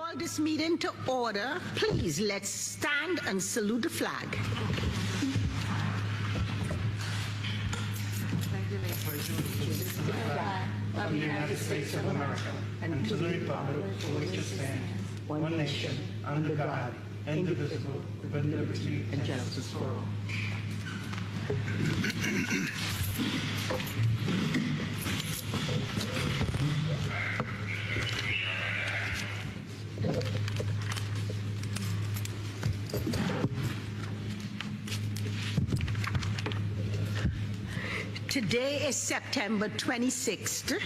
call this meeting to order. Please, let's stand and salute the flag. Of the United States of America and to the republic for which it stands, one nation, under God, indivisible, with liberty and justice for all. Today is September 26th.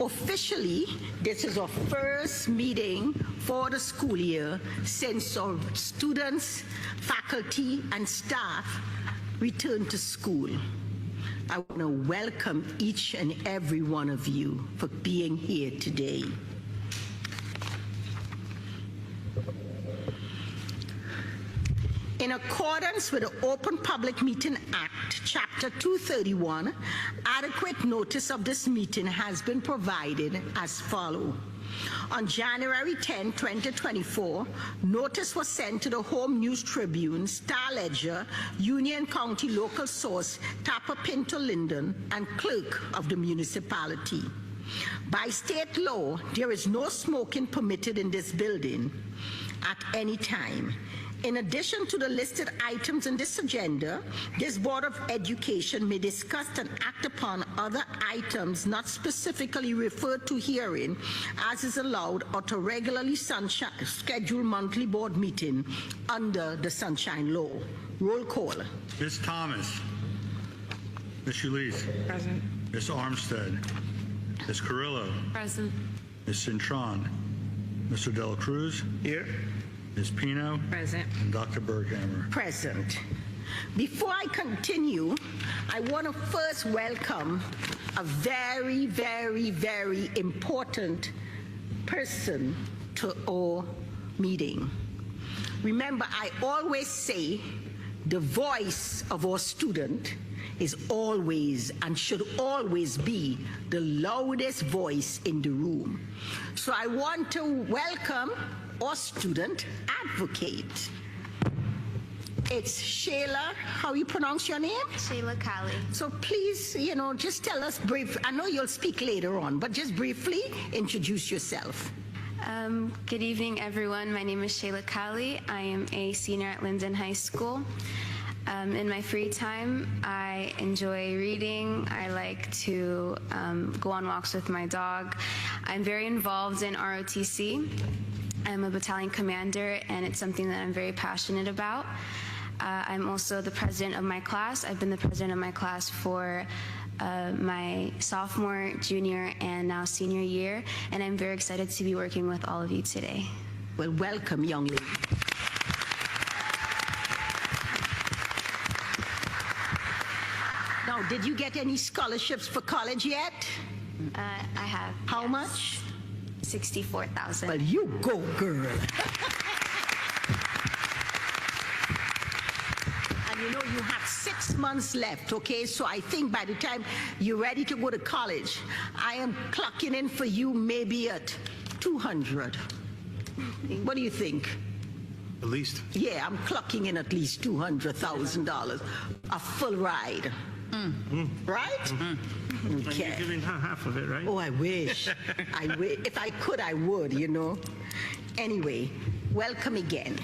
Officially, this is our first meeting for the school year since our students, faculty, and staff returned to school. I want to welcome each and every one of you for being here today. In accordance with the Open Public Meeting Act, Chapter 231, adequate notice of this meeting has been provided as follows. On January 10, 2024, notice was sent to the Home News Tribune, Star Ledger, Union County Local Source, Tapa Pinto Linden, and Clerk of the municipality. By state law, there is no smoking permitted in this building at any time. In addition to the listed items in this agenda, this Board of Education may discuss and act upon other items not specifically referred to herein as is allowed at a regularly scheduled monthly board meeting under the Sunshine Law. Roll call. Ms. Thomas. Ms. Ulisse. Present. Ms. Armstead. Ms. Carrillo. Present. Ms. Cintron. Mr. Dela Cruz. Here. Ms. Pino. Present. And Dr. Berghammer. Present. Before I continue, I want to first welcome a very, very, very important person to our meeting. Remember, I always say the voice of our student is always and should always be the loudest voice in the room. So I want to welcome our student advocate. It's Shayla, how you pronounce your name? Shayla Kali. So please, just tell us briefly. I know you'll speak later on, but just briefly introduce yourself. Good evening, everyone. My name is Shayla Kali. I am a senior at Linden High School. In my free time, I enjoy reading. I like to go on walks with my dog. I'm very involved in ROTC. I'm a battalion commander, and it's something that I'm very passionate about. I'm also the president of my class. I've been the president of my class for my sophomore, junior, and now senior year, and I'm very excited to be working with all of you today. Well, welcome, young lady. Now, did you get any scholarships for college yet? I have. How yes. much? 64,000. Well, you go, girl. And you have 6 months left, okay? So I think by the time you're ready to go to college, I am clocking in for you maybe at 200. What do you think? At least. Yeah, I'm clocking in at least $200,000. A full ride. Right? Mm-hmm. Okay. And you're giving her half of it, right? Oh, I wish. I wish. If I could, I would, Anyway, welcome again.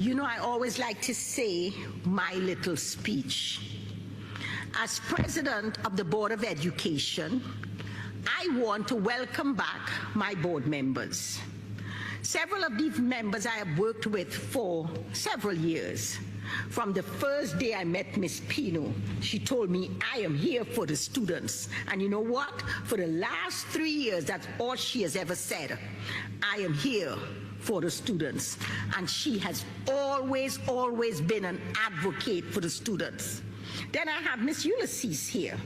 I always like to say my little speech. As president of the Board of Education, I want to welcome back my board members. Several of these members I have worked with for several years. From the first day I met Miss Pino, she told me, I am here for the students. And you know what? For the last 3 years, that's all she has ever said. I am here for the students. And she has always, always been an advocate for the students. Then I have Miss Ulysses here.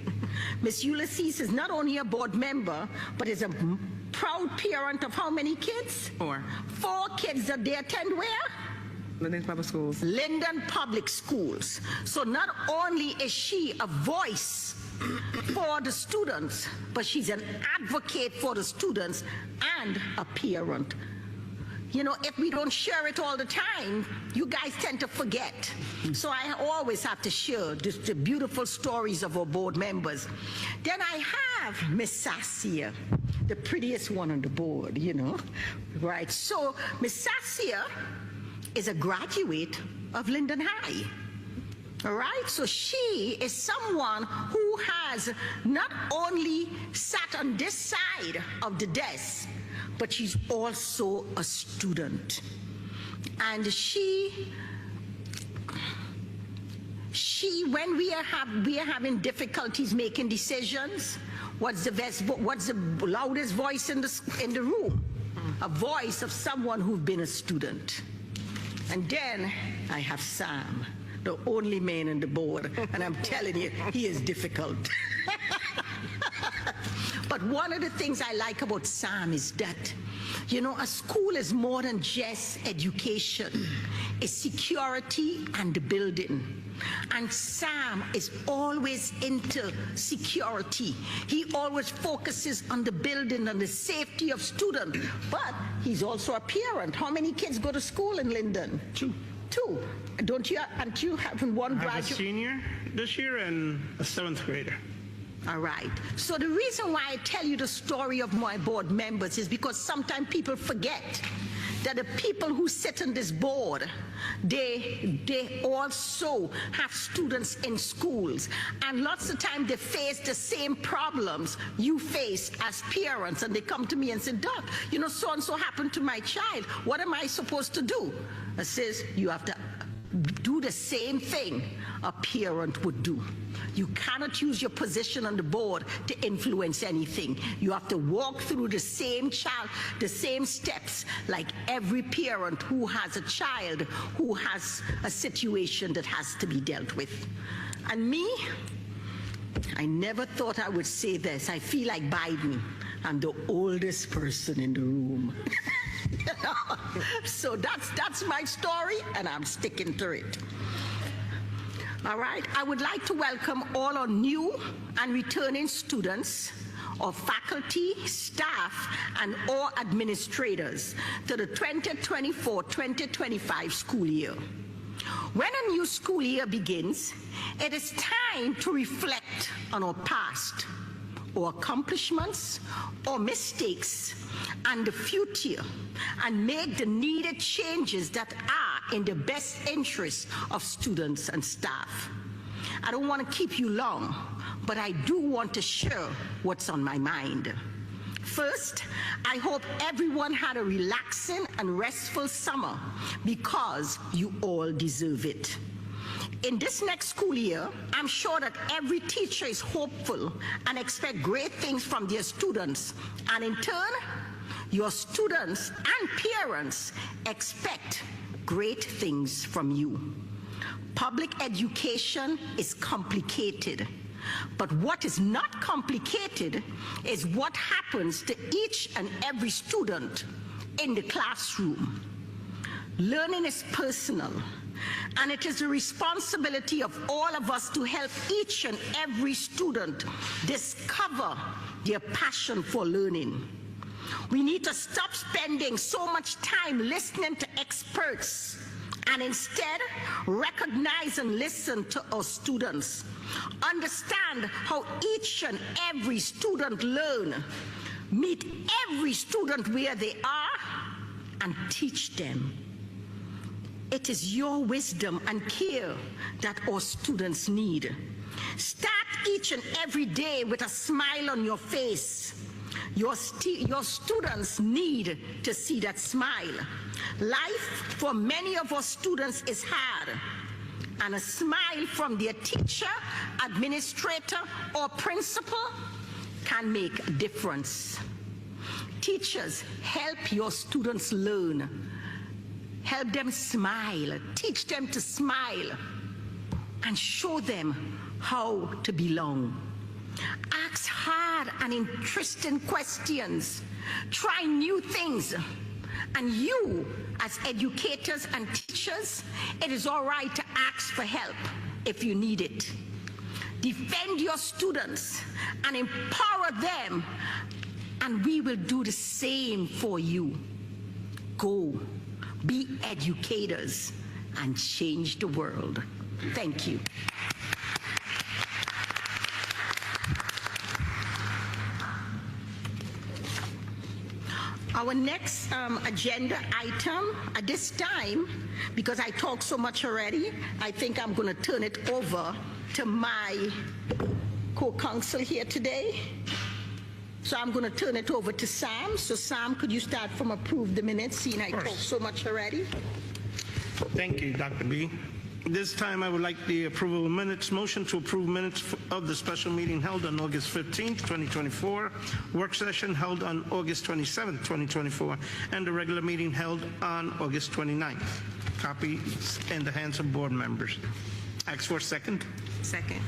Miss Ulysses is not only a board member, but is a proud parent of how many kids? 4. 4 kids that they attend where? Linden Public Schools. Linden Public Schools. So not only is she a voice for the students, but she's an advocate for the students and a parent. You know, if we don't share it all the time, you guys tend to forget. So I always have to share the beautiful stories of our board members. Then I have Miss Sassia, the prettiest one on the board, you know, right? So Miss Sassia is a graduate of Linden High. All right, so she is someone who has not only sat on this side of the desk, but she's also a student. And when we are having difficulties making decisions, what's the loudest voice in the room? A voice of someone who's been a student. And then I have Sam, the only man on the board, and I'm telling you, he is difficult. But one of the things I like about Sam is that, you know, a school is more than just education. It's security and the building. And Sam is always into security. He always focuses on the building and the safety of students. But he's also a parent. How many kids go to school in Linden? Two. Two. Don't you? And you have one I have a graduate? senior this year and a 7th grader. All right. So the reason why I tell you the story of my board members is because sometimes people forget that the people who sit on this board, they also have students in schools. And lots of times they face the same problems you face as parents. And they come to me and say, Doc, you know, so-and-so happened to my child. What am I supposed to do? I says, you have to do the same thing a parent would do. You cannot use your position on the board to influence anything. You have to walk through the same steps like every parent who has a child who has a situation that has to be dealt with. And me, I never thought I would say this. I feel like Biden. I'm the oldest person in the room. So that's my story, and I'm sticking to it. All right, I would like to welcome all our new and returning students, our faculty, staff, and all administrators to the 2024-2025 school year. When a new school year begins, it is time to reflect on our past, our accomplishments, our mistakes, and the future, and make the needed changes that are in the best interest of students and staff. I don't want to keep you long, but I do want to share what's on my mind. First, I hope everyone had a relaxing and restful summer because you all deserve it. In this next school year, I'm sure that every teacher is hopeful and expect great things from their students. And in turn, your students and parents expect great things from you. Public education is complicated, but what is not complicated is what happens to each and every student in the classroom. Learning is personal, and it is the responsibility of all of us to help each and every student discover their passion for learning. We need to stop spending so much time listening to experts and instead recognize and listen to our students. Understand how each and every student learn. Meet every student where they are and teach them. It is your wisdom and care that our students need. Start each and every day with a smile on your face. Your students need to see that smile. Life for many of our students is hard, and a smile from their teacher, administrator, or principal can make a difference. Teachers, help your students learn. Help them smile. Teach them to smile and show them how to belong. Ask hard and interesting questions. Try new things. And you, as educators and teachers, it is all right to ask for help if you need it. Defend your students and empower them, and we will do the same for you. Go, be educators, and change the world. Thank you. Our next agenda item at this time, because I talked so much already, I think I'm going to turn it over to my co-counsel here today. So I'm going to turn it over to Sam. So Sam, could you start from approve the minutes, seeing I talked so much already? Thank you, Dr. B. This time, I would like the approval of minutes. Motion to approve minutes of the special meeting held on August 15th, 2024, work session held on August 27th, 2024, and the regular meeting held on August 29th. Copies in the hands of board members. Ask for a second. Second.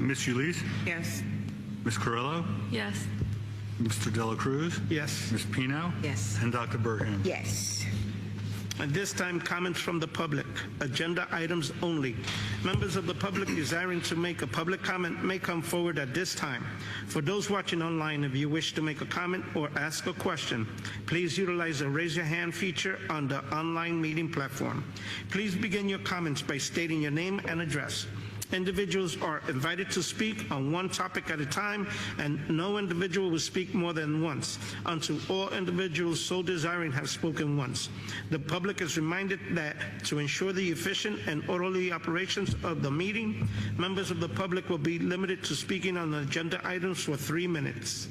Ms. Ulisse, Yes. Ms. Carrillo, Yes. Mr. Dela Cruz, Yes. Ms. Pino, Yes. and Dr. Burghan. Yes. At this time, comments from the public. Agenda items only. Members of the public desiring to make a public comment may come forward at this time. For those watching online, if you wish to make a comment or ask a question, please utilize the raise your hand feature on the online meeting platform. Please begin your comments by stating your name and address. Individuals are invited to speak on one topic at a time, and no individual will speak more than once until all individuals so desiring have spoken once. The public is reminded that to ensure the efficient and orderly operations of the meeting, members of the public will be limited to speaking on the agenda items for 3 minutes.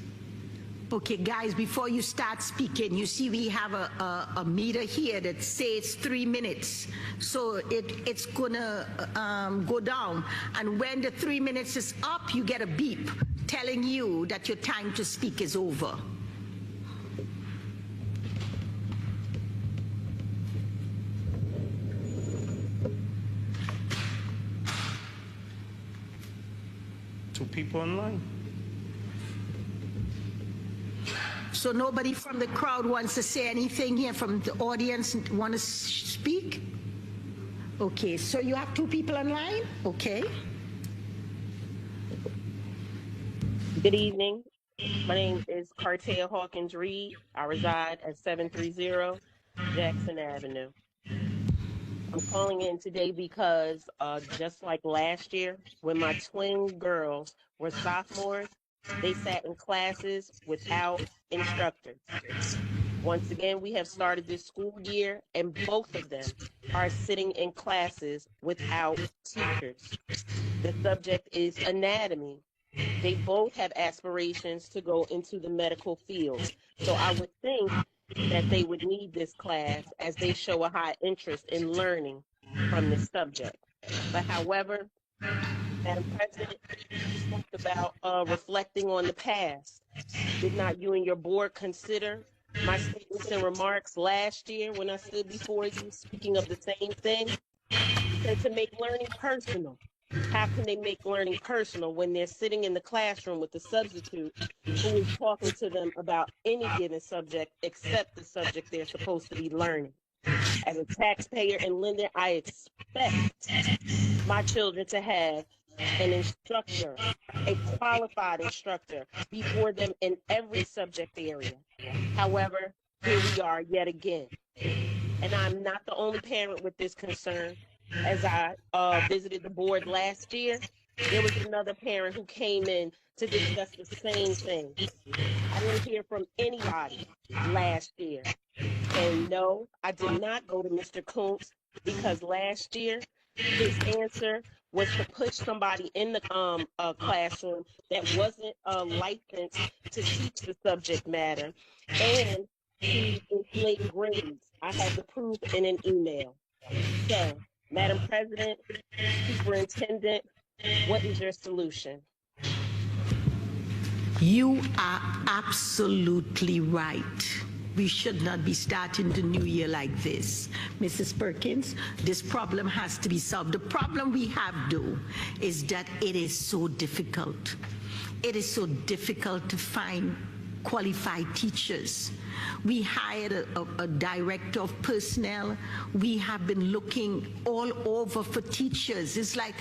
Okay, guys, before you start speaking, you see we have a meter here that says 3 minutes. So it's gonna go down. And when the 3 minutes is up, you get a beep telling you that your time to speak is over. Two people online. So nobody from the crowd wants to say anything here, from the audience want to speak? Okay, so you have 2 people online? Okay. Good evening. My name is Cartea Hawkins Reed. I reside at 730 Jackson Avenue. I'm calling in today because just like last year, when my twin girls were sophomores, they sat in classes without instructors. Once again, we have started this school year, and both of them are sitting in classes without teachers. The subject is anatomy. They both have aspirations to go into the medical field. So I would think that they would need this class as they show a high interest in learning from this subject. But however, Madam President, you spoke about reflecting on the past. Did not you and your board consider my statements and remarks last year when I stood before you speaking of the same thing? And to make learning personal. How can they make learning personal when they're sitting in the classroom with the substitute who is talking to them about any given subject except the subject they're supposed to be learning? As a taxpayer in Linden, I expect my children to have an instructor, a qualified instructor, before them in every subject area. However, here we are yet again. And I'm not the only parent with this concern. As I visited the board last year, there was another parent who came in to discuss the same thing. I didn't hear from anybody last year. And no, I did not go to Mr. Kuntz because last year his answer was to push somebody in the classroom that wasn't licensed to teach the subject matter, and to inflate grades. I have the proof in an email. So, Madam President, Superintendent, what is your solution? You are absolutely right. We should not be starting the new year like this. Mrs. Perkins, this problem has to be solved. The problem we have, though, is that it is so difficult. It is so difficult to find qualified teachers. We hired a director of personnel. We have been looking all over for teachers. It's like,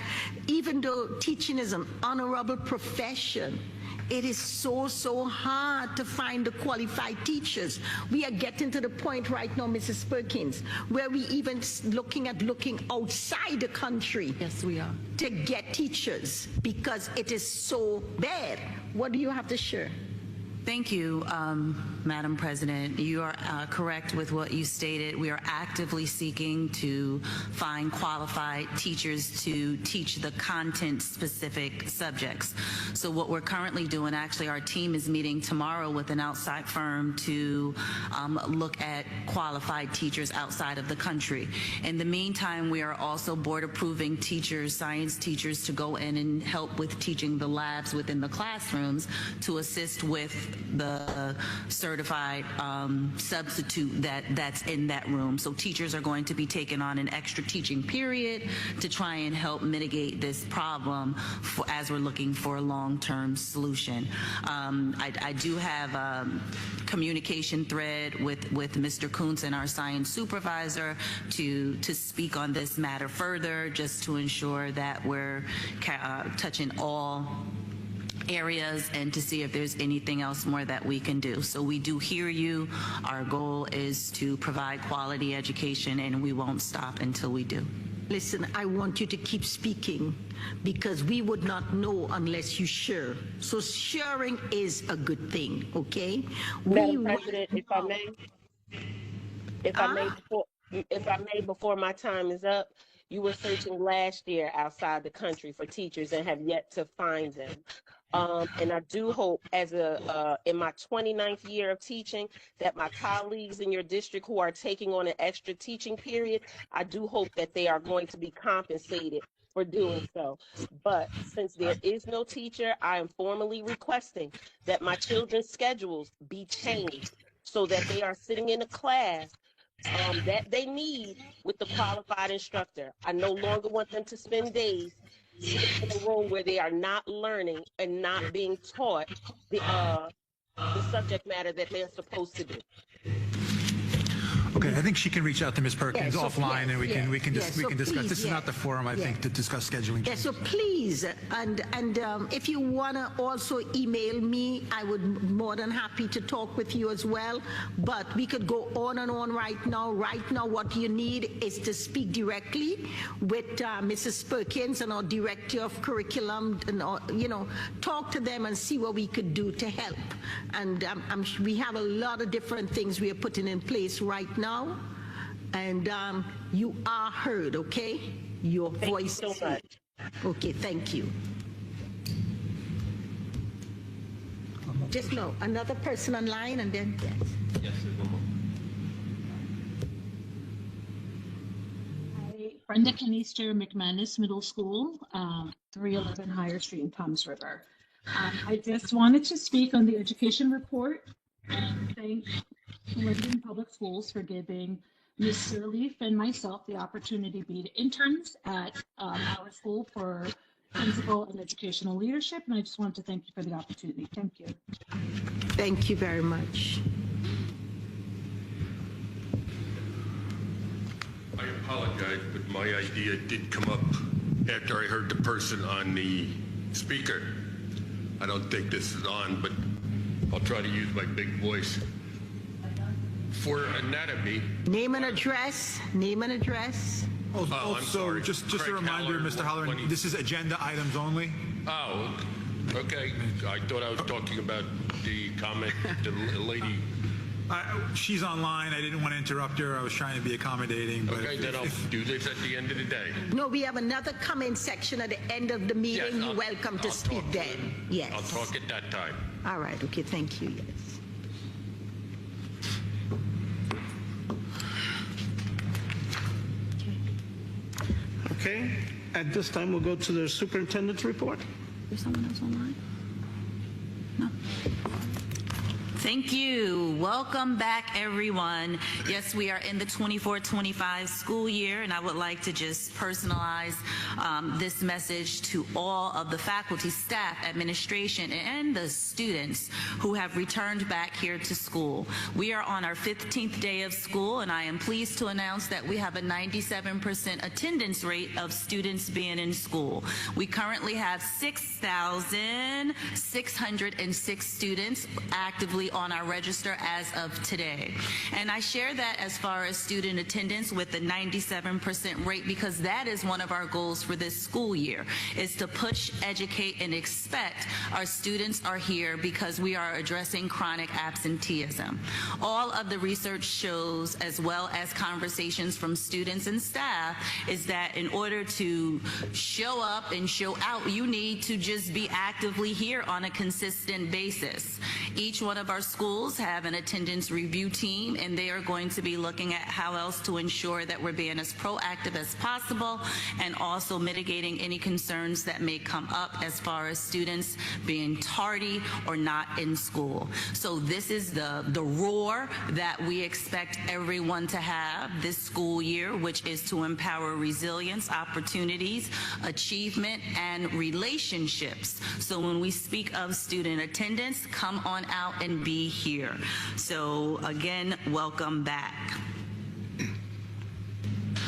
even though teaching is an honorable profession, it is so hard to find the qualified teachers. We are getting to the point right now, Mrs. Perkins, where we even looking outside the country. Yes, we are. To get teachers because it is so bad. What do you have to share? Thank you, Madam President. You are correct with what you stated. We are actively seeking to find qualified teachers to teach the content-specific subjects. So what we're currently doing, actually, our team is meeting tomorrow with an outside firm to look at qualified teachers outside of the country. In the meantime, we are also board approving teachers, science teachers, to go in and help with teaching the labs within the classrooms to assist with the certified substitute that's in that room. So teachers are going to be taking on an extra teaching period to try and help mitigate this problem as we're looking for a long-term solution. I do have a communication thread with Mr. Kuntz and our science supervisor to speak on this matter further, just to ensure that we're touching all areas and to see if there's anything else more that we can do. So we do hear you. Our goal is to provide quality education, and we won't stop until we do. Listen, I want you to keep speaking because we would not know unless you share. So sharing is a good thing, okay? Madam President, if I may, before my time is up, you were searching last year outside the country for teachers and have yet to find them. And I do hope, as in my 29th year of teaching, that my colleagues in your district who are taking on an extra teaching period, I do hope that they are going to be compensated for doing so. But since there is no teacher, I am formally requesting that my children's schedules be changed so that they are sitting in a class that they need with the qualified instructor. I no longer want them to spend days sitting in a room where they are not learning and not being taught the subject matter that they're supposed to do. Okay, I think she can reach out to Ms. Perkins offline, and we can discuss. Please, this is not the forum, I think, to discuss scheduling. Yeah, so please, and if you want to also email me, I would be more than happy to talk with you as well. But we could go on and on right now. Right now, what you need is to speak directly with Mrs. Perkins and our Director of Curriculum, and talk to them and see what we could do to help. And we have a lot of different things we are putting in place right now. And you are heard, okay? Your voice. Thank you so much. Okay, thank you. Just no, another person online, and then yes. Yes, there's one more. Hi, Brenda Canister, McManus Middle School, 311 Higher Street in Toms River. I just wanted to speak on the education report and thank Linden Public Schools for giving Ms. Sirleaf and myself the opportunity to be interns at our school for principal and educational leadership, and I just wanted to thank you for the opportunity. Thank you. Thank you very much. I apologize, but my idea did come up after I heard the person on the speaker. I don't think this is on, but I'll try to use my big voice. For anatomy. Name and address. Name and address. I'm sorry. Just a Craig reminder, Haller, Mr. Halloran, 120. this is agenda items only. Oh, okay. I thought I was talking about the comment, the lady. She's online. I didn't want to interrupt her. I was trying to be accommodating. But Okay, then I'll do this at the end of the day. No, we have another comment section at the end of the meeting. Yes, You're welcome to I'll speak talk then. Yes. I'll talk at that time. All right. Okay. Thank you. Yes. Okay, at this time, we'll go to the superintendent's report. Is someone else online? No. Thank you. Welcome back, everyone. Yes, we are in the 24-25 school year, and I would like to just personalize this message to all of the faculty, staff, administration, and the students who have returned back here to school. We are on our 15th day of school, and I am pleased to announce that we have a 97% attendance rate of students being in school. We currently have 6,606 students actively on our register as of today. And I share that as far as student attendance with the 97% rate because that is one of our goals for this school year, is to push, educate, and expect our students are here because we are addressing chronic absenteeism. All of the research shows, as well as conversations from students and staff, is that in order to show up and show out, you need to just be actively here on a consistent basis. Each one of our schools have an attendance review team, and they are going to be looking at how else to ensure that we're being as proactive as possible and also mitigating any concerns that may come up as far as students being tardy or not in school. So this is the roar that we expect everyone to have this school year, which is to empower resilience, opportunities, achievement, and relationships. So when we speak of student attendance, come on out and be here. So again, welcome back.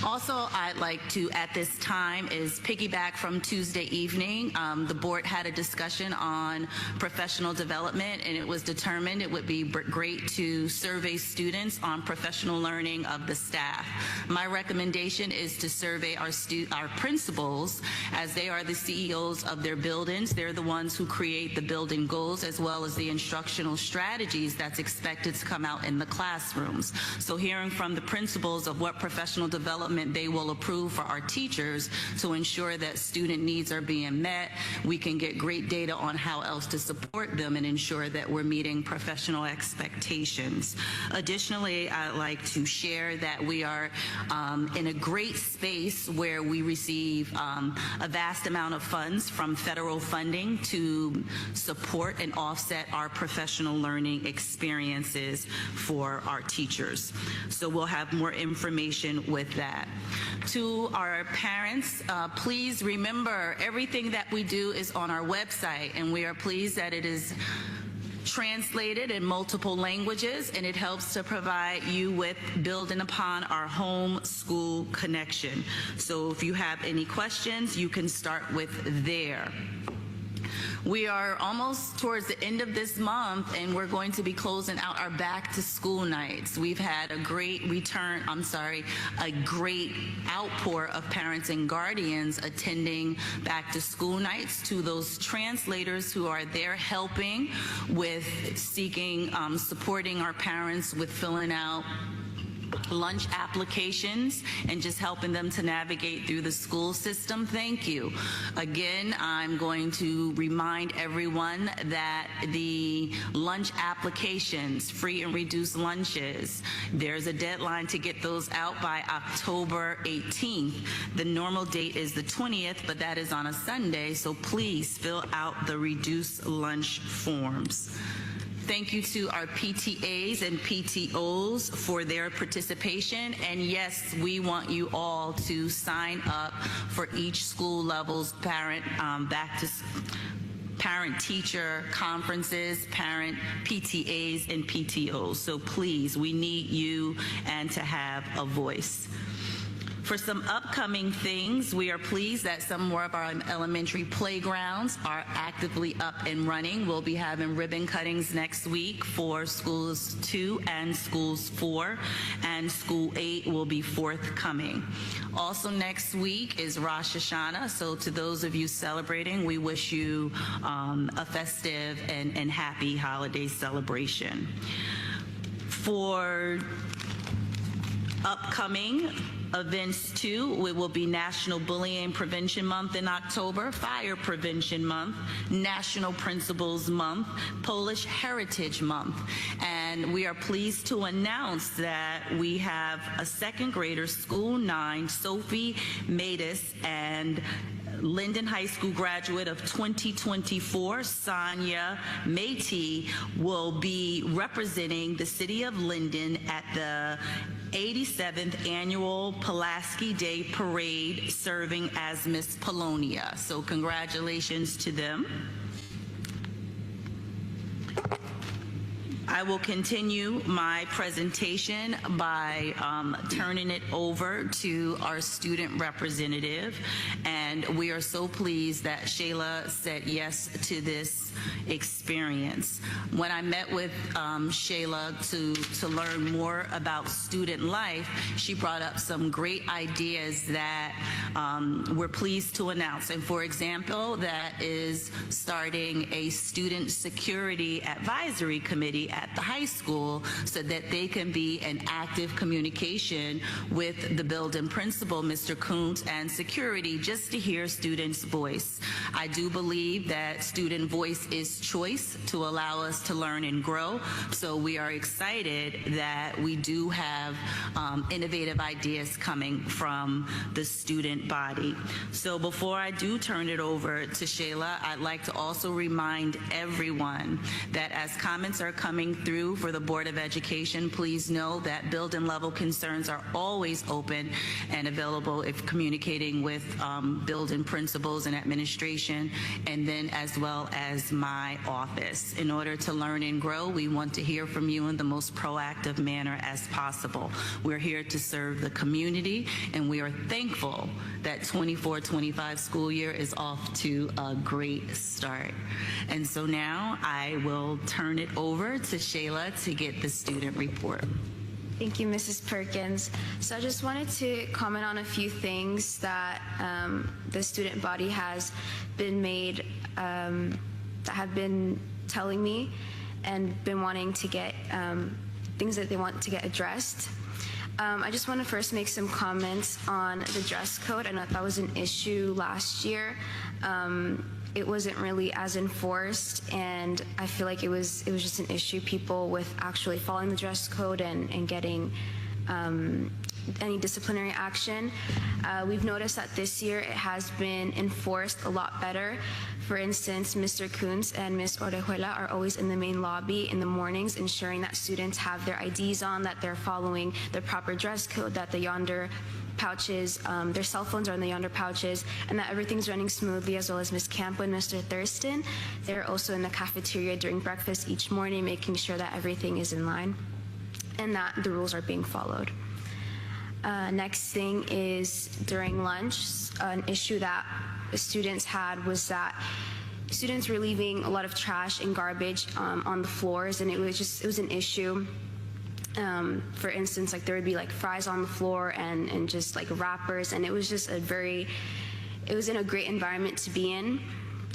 Also, I'd like to, at this time, is piggyback from Tuesday evening. The board had a discussion on professional development, and it was determined it would be great to survey students on professional learning of the staff. My recommendation is to survey our principals, as they are the CEOs of their buildings. They're the ones who create the building goals as well as the instructional strategies that's expected to come out in the classrooms. So hearing from the principals of what professional development they will approve for our teachers to ensure that student needs are being met, we can get great data on how else to support them and ensure that we're meeting professional expectations. Additionally, I'd like to share that we are in a great space where we receive a vast amount of funds from federal funding to support and offset our professional learning experiences for our teachers. So we'll have more information with that. To our parents, please remember everything that we do is on our website, and we are pleased that it is translated in multiple languages, and it helps to provide you with building upon our home school connection. So if you have any questions, you can start with there. We are almost towards the end of this month, and we're going to be closing out our back to school nights. We've had a great a great outpour of parents and guardians attending back to school nights, to those translators who are there helping with supporting our parents with filling out lunch applications and just helping them to navigate through the school system. Thank you. Again, I'm going to remind everyone that the lunch applications, free and reduced lunches, there's a deadline to get those out by October 18th. The normal date is the 20th, but that is on a Sunday, so please fill out the reduced lunch forms. Thank you to our PTAs and PTOs for their participation. And yes, we want you all to sign up for each school level's parent-teacher conferences, parent PTAs and PTOs. So please, we need you and to have a voice. For some upcoming things, we are pleased that some more of our elementary playgrounds are actively up and running. We'll be having ribbon cuttings next week for schools 2 and schools 4, and school 8 will be forthcoming. Also next week is Rosh Hashanah, so to those of you celebrating, we wish you a festive and happy holiday celebration. For upcoming Events too, it will be National Bullying Prevention Month in October, Fire Prevention Month, National Principals Month, Polish Heritage Month. And we are pleased to announce that we have a second grader, School 9, Sophie Matus, and Linden High School graduate of 2024, Sonia Métis, will be representing the city of Linden at the 87th Annual Pulaski Day Parade, serving as Miss Polonia. So congratulations to them. I will continue my presentation by turning it over to our student representative, and we are so pleased that Shayla said yes to this experience. When I met with Shayla to learn more about student life, she brought up some great ideas that we're pleased to announce. And for example, that is starting a student security advisory committee at the high school so that they can be in active communication with the building principal, Mr. Kuntz, and security, just to hear students' voice. I do believe that student voice is choice to allow us to learn and grow. So we are excited that we do have innovative ideas coming from the student body. So before I do turn it over to Shayla, I'd like to also remind everyone that as comments are coming through for the Board of Education, please know that building level concerns are always open and available if communicating with building principals and administration, and then as well as my office. In order to learn and grow, we want to hear from you in the most proactive manner as possible. We're here to serve the community, and we are thankful that 24-25 school year is off to a great start. And so now I will turn it over to Shayla to get the student report. Thank you, Mrs. Perkins. So I just wanted to comment on a few things that the student body has been made, that have been telling me and been wanting to get, things that they want to get addressed. I just want to first make some comments on the dress code. I know that was an issue last year. It wasn't really as enforced, and I feel like it was just an issue, people with actually following the dress code and getting any disciplinary action. We've noticed that this year it has been enforced a lot better. For instance, Mr. Kuntz and Ms. Orejuela are always in the main lobby in the mornings, ensuring that students have their IDs on, that they're following the proper dress code, that the yonder pouches, their cell phones are in the yonder pouches, and that everything's running smoothly, as well as Ms. Campo and Mr. Thurston. They're also in the cafeteria during breakfast each morning, making sure that everything is in line and that the rules are being followed. Next thing is during lunch, an issue that the students had was that students were leaving a lot of trash and garbage on the floors, and it was an issue. For instance, like there would be like fries on the floor and just like wrappers, and it was just it was in a great environment to be in.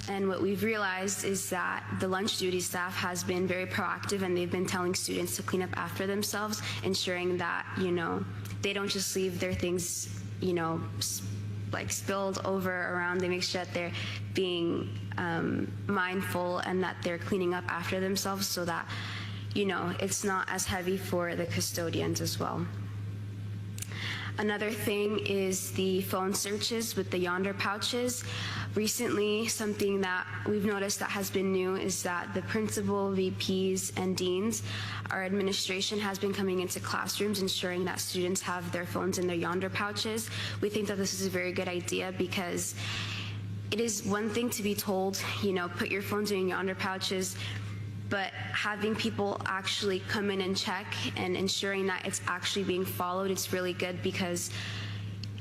And what we've realized is that the lunch duty staff has been very proactive, and they've been telling students to clean up after themselves, ensuring that, you know, they don't just leave their things, you know, like spilled over around. They make sure that they're being mindful and that they're cleaning up after themselves, so that, you know, it's not as heavy for the custodians as well. Another thing is the phone searches with the yonder pouches. Recently, something that we've noticed that has been new is that the principal, VPs, and deans, our administration has been coming into classrooms ensuring that students have their phones in their yonder pouches. We think that this is a very good idea, because it is one thing to be told, you know, put your phones in your yonder pouches, but having people actually come in and check and ensuring that it's actually being followed, it's really good, because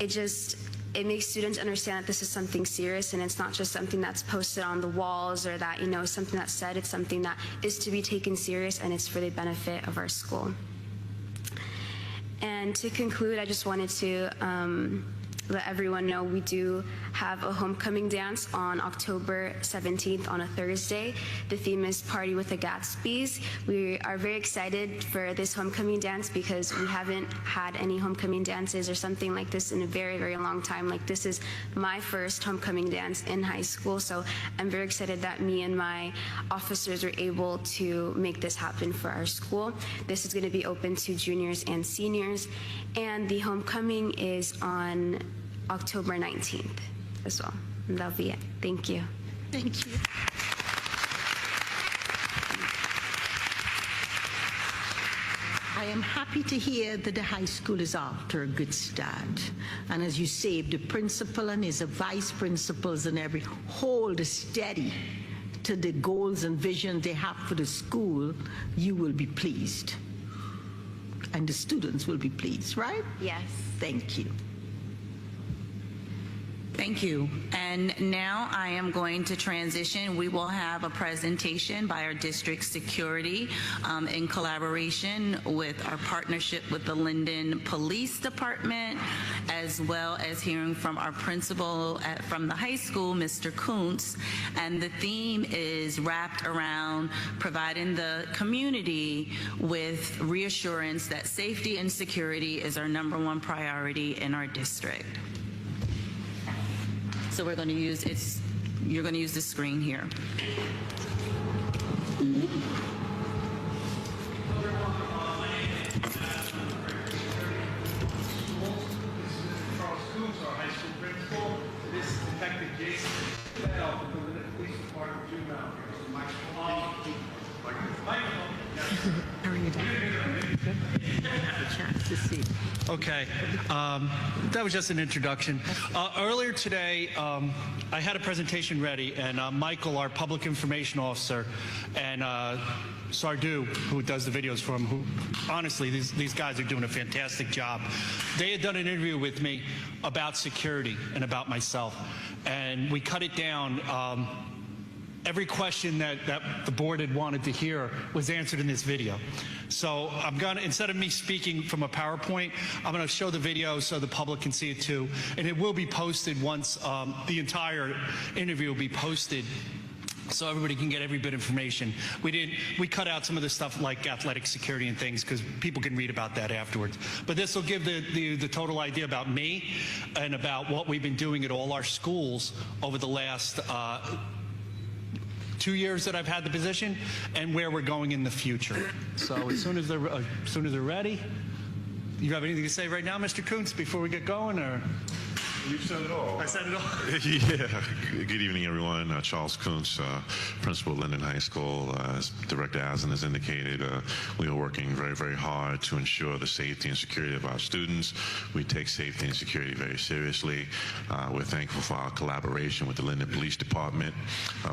it makes students understand that this is something serious, and it's not just something that's posted on the walls or that, you know, something that's said. It's something that is to be taken serious, and it's for the benefit of our school. And to conclude, I just wanted to let everyone know we do have a homecoming dance on October 17th on a Thursday. The theme is Party with the Gatsbys. We are very excited for this homecoming dance because we haven't had any homecoming dances or something like this in a very, very long time. Like, this is my first homecoming dance in high school, so I'm very excited that me and my officers were able to make this happen for our school. This is going to be open to juniors and seniors, and the homecoming is on October 19th as well. And that'll be it. Thank you. Thank you. I am happy to hear that the high school is off to a good start. And as you say, if the principal and his vice principals and every hold steady to the goals and vision they have for the school, you will be pleased. And the students will be pleased, right? Yes. Thank you. Thank you. And now I am going to transition. We will have a presentation by our district security in collaboration with our partnership with the Linden Police Department, as well as hearing from our principal from the high school, Mr. Kuntz. And the theme is wrapped around providing the community with reassurance that safety and security is our #1 priority in our district. So we're going to use you're going to use the screen here. Okay, that was just an introduction. Earlier today, I had a presentation ready, and Michael, our public information officer, and Sardu, who does the videos for him, who honestly, these guys are doing a fantastic job. They had done an interview with me about security and about myself, and we cut it down. Every question that the board had wanted to hear was answered in this video. So I'm gonna, instead of me speaking from a PowerPoint, I'm gonna show the video so the public can see it too. And it will be posted once, the entire interview will be posted so everybody can get every bit of information. We cut out some of the stuff like athletic security and things because people can read about that afterwards. But this will give the total idea about me and about what we've been doing at all our schools over the last 2 years that I've had the position, and where we're going in the future. So as soon as they're ready, you have anything to say right now, Mr. Kuntz, before we get going, or? You said it all. I said it all? Yeah. Good evening, everyone. Charles Kuntz, principal at Linden High School. As Director Asen has indicated, we are working very, very hard to ensure the safety and security of our students. We take safety and security very seriously. We're thankful for our collaboration with the Linden Police Department.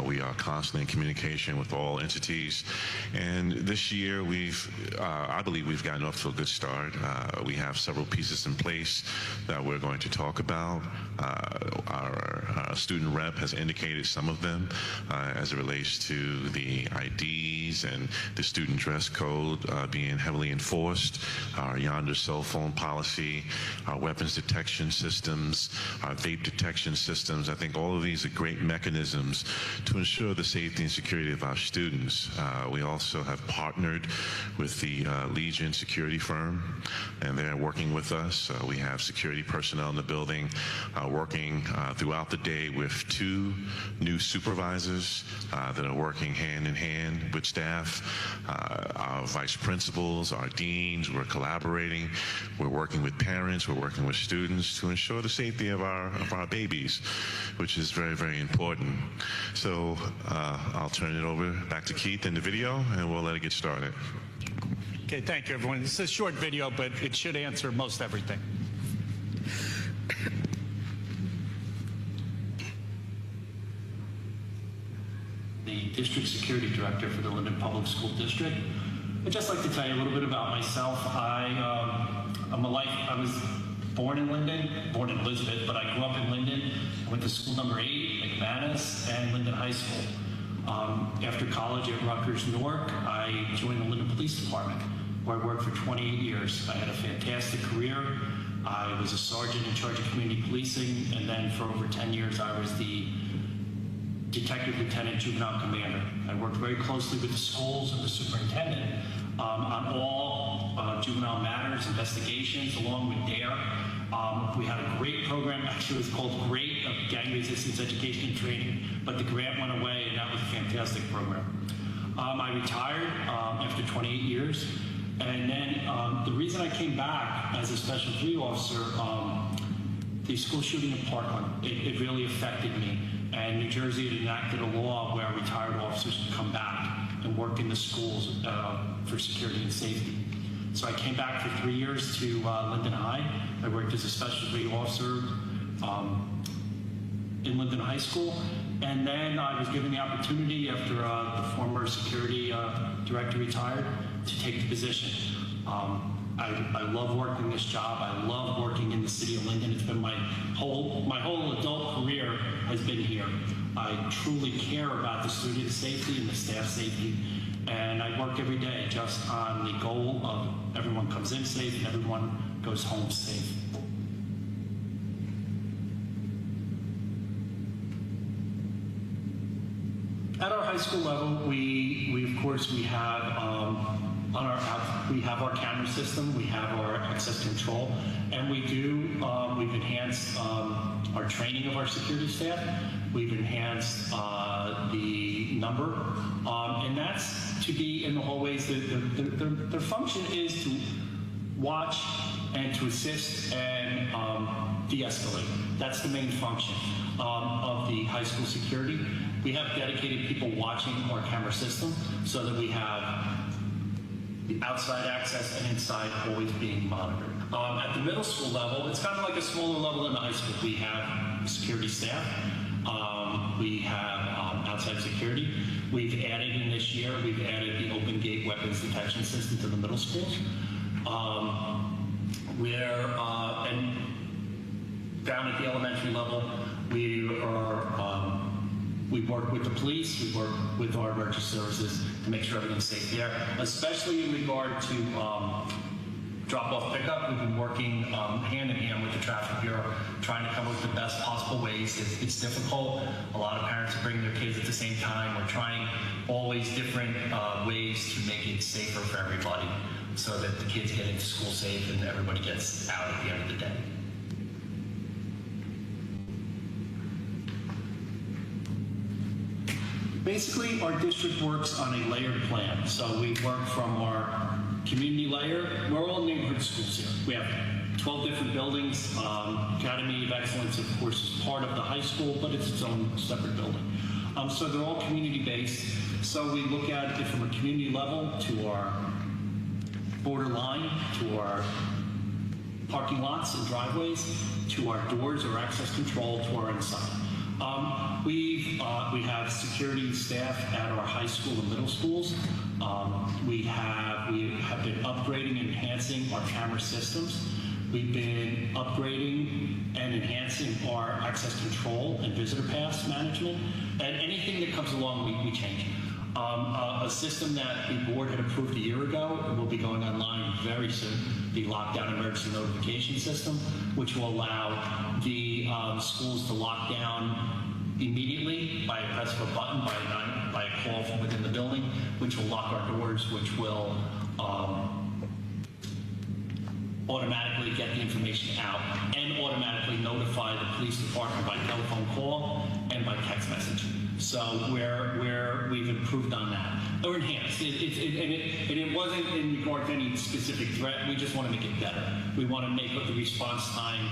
We are constantly in communication with all entities. And this year, I believe we've gotten off to a good start. We have several pieces in place that we're going to talk about. Our student rep has indicated some of them as it relates to the IDs and the student dress code being heavily enforced, our yonder cell phone policy, our weapons detection systems, our vape detection systems. I think all of these are great mechanisms to ensure the safety and security of our students. We also have partnered with the Legion security firm, and they're working with us. We have security personnel in the building working throughout the day with 2 new supervisors that are working hand in hand with staff. Our vice principals, our deans, we're collaborating. We're working with parents, we're working with students to ensure the safety of our babies, which is very, very important. So I'll turn it over back to Keith in the video, and we'll let it get started. Okay, thank you, everyone. This is a short video, but it should answer most everything. The District Security Director for the Linden Public School District. I'd just like to tell you a little bit about myself. I was born in Linden, born in Elizabeth, but I grew up in Linden. I went to school number 8, McManus, and Linden High School. After college at Rutgers Newark, I joined the Linden Police Department, where I worked for 28 years. I had a fantastic career. I was a sergeant in charge of community policing, and then for over 10 years I was the detective lieutenant juvenile commander. I worked very closely with the schools and the superintendent on all juvenile matters, investigations, along with DARE. We had a great program, actually it was called GREAT, Gang Resistance Education and Training, but the grant went away and that was a fantastic program. I retired after 28 years, and then the reason I came back as a Special Duty officer, the school shooting in Parkland, it really affected me. And New Jersey had enacted a law where retired officers could come back and work in the schools for security and safety. So I came back for 3 years to Linden High. I worked as a Special Duty officer in Linden High School. And then I was given the opportunity after the former security director retired to take the position. I love working this job. I love working in the city of Linden. It's been my whole adult career has been here. I truly care about the student safety and the staff safety, and I work every day just on the goal of everyone comes in safe and everyone goes home safe. At our high school level, we of course we have we have our camera system, we have our access control, and we've enhanced our training of our security staff. We've enhanced the number, and that's to be in the hallways. Their function is to watch and to assist and de-escalate. That's the main function of the high school security. We have dedicated people watching our camera system so that we have the outside access and inside always being monitored. At the middle school level, it's kind of like a smaller level than the high school. We have security staff. We have outside security. We've added in this year, we've added the open gate weapons detection system to the middle schools. And down at the elementary level, we work with the police, we work with our emergency services to make sure everything's safe there, especially in regard to drop-off pickup. We've been working hand in hand with the Traffic Bureau, trying to come up with the best possible ways. It's difficult. A lot of parents are bringing their kids at the same time. We're trying always different ways to make it safer for everybody so that the kids get into school safe and everybody gets out at the end of the day. Basically, our district works on a layered plan. So we work from our community layer. We're all neighborhood schools here. We have 12 different buildings. Academy of Excellence, of course, is part of the high school, but it's its own separate building. So they're all community-based. So we look at it from a community level to our borderline, to our parking lots and driveways, to our doors or access control, to our inside. We have security staff at our high school and middle schools. We have been upgrading and enhancing our camera systems. We've been upgrading and enhancing our access control and visitor pass management. And anything that comes along, we change. A system that the board had approved a year ago and will be going online very soon, the lockdown emergency notification system, which will allow the schools to lock down immediately by a press of a button, by a call from within the building, which will lock our doors, which will automatically get the information out and automatically notify the police department by telephone call and by text message. So we've improved on that, or enhanced. It wasn't in regard to any specific threat. We just want to make it better. We want to make the response time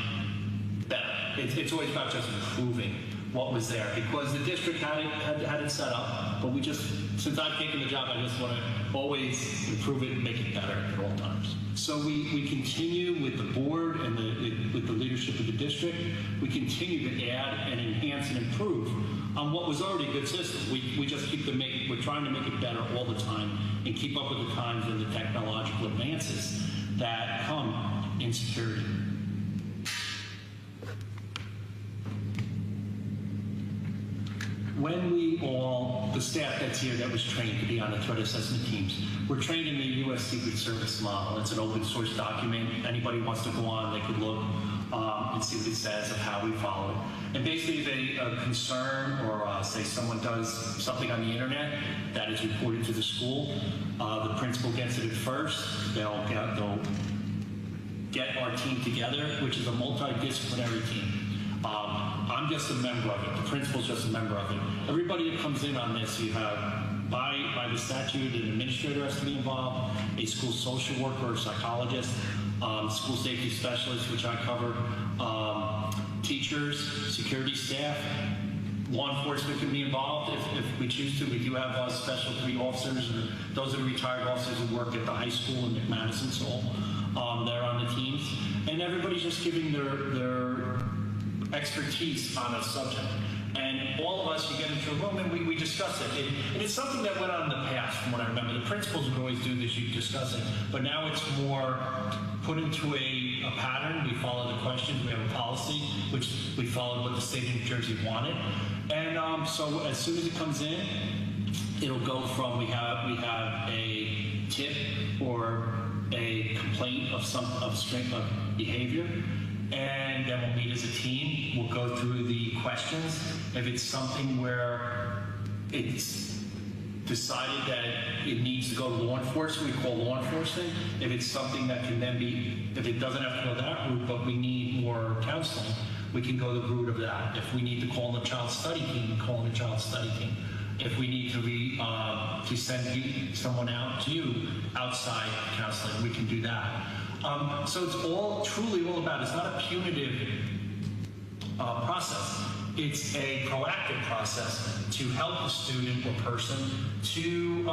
better. It's always about just improving what was there, because the district had it set up, but since I've taken the job, I just want to always improve it and make it better at all times. So we continue with the board and with the leadership of the district. We continue to add and enhance and improve on what was already a good system. We just we're trying to make it better all the time and keep up with the times and the technological advances that come in security. when the staff that's here that was trained to be on the threat assessment teams, we're trained in the U.S. Secret Service model. It's an open source document. Anybody wants to go on, they could look and see what it says of how we follow it. And basically, if a concern or say someone does something on the internet that is reported to the school, the principal gets it at first. They'll get our team together, which is a multidisciplinary team. I'm just a member of it. The principal's just a member of it. Everybody that comes in on this, you have, by the statute, an administrator has to be involved, a school social worker or psychologist, school safety specialist, which I cover, teachers, security staff, law enforcement can be involved if we choose to. We do have special 3 officers, or those are the retired officers who work at the high school in McManus Soul. They're on the teams, and everybody's just giving their expertise on a subject. And all of us, you get into a room and we discuss it. And it's something that went on in the past, from what I remember. The principals would always do this, you discuss it. But now it's more put into a pattern. We follow the questions. We have a policy, which we followed what the state of New Jersey wanted. And so as soon as it comes in, it'll go from we have a tip or a complaint of strength of behavior, and then we'll meet as a team. We'll go through the questions. If it's something where it's decided that it needs to go to law enforcement, we call law enforcement. If it's something that can then be, if it doesn't have to go that route, but we need more counseling, we can go the route of that. If we need to call in the child study team, we call in the child study team. If we need to send someone out to outside counseling, we can do that. So it's truly all about, it's not a punitive process. It's a proactive process to help the student or person to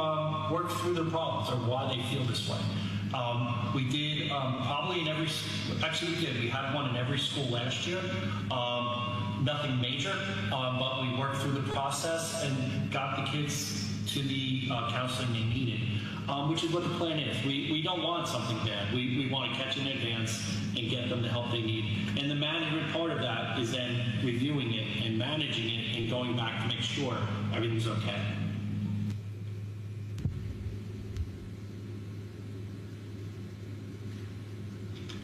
work through their problems or why they feel this way. We did probably in every, actually we did, we had one in every school last year. Nothing major, but we worked through the process and got the kids to the counseling they needed, which is what the plan is. We don't want something bad. We want to catch in advance and get them the help they need. And the management part of that is then reviewing it and managing it and going back to make sure everything's okay.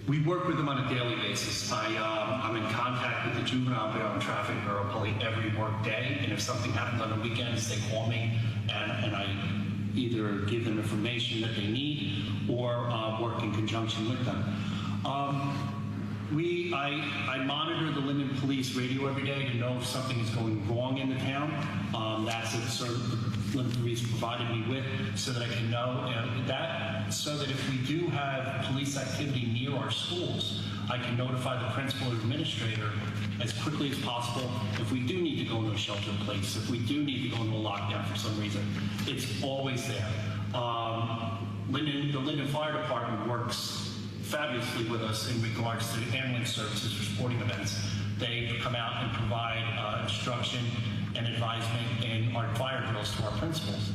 We work with them on a daily basis. I'm in contact with the juvenile bureau and traffic bureau probably every work day, and if something happens on the weekends, they call me and I either give them information that they need or work in conjunction with them. I monitor the Linden Police radio every day to know if something is going wrong in the town. That's what sort of Linden Police provided me with, so that I can know that, so that if we do have police activity near our schools, I can notify the principal or administrator as quickly as possible. If we do need to go into a shelter in place, if we do need to go into a lockdown for some reason, it's always there. The Linden Fire Department works fabulously with us in regards to ambulance services for sporting events. They come out and provide instruction and advisement in our fire drills to our principals.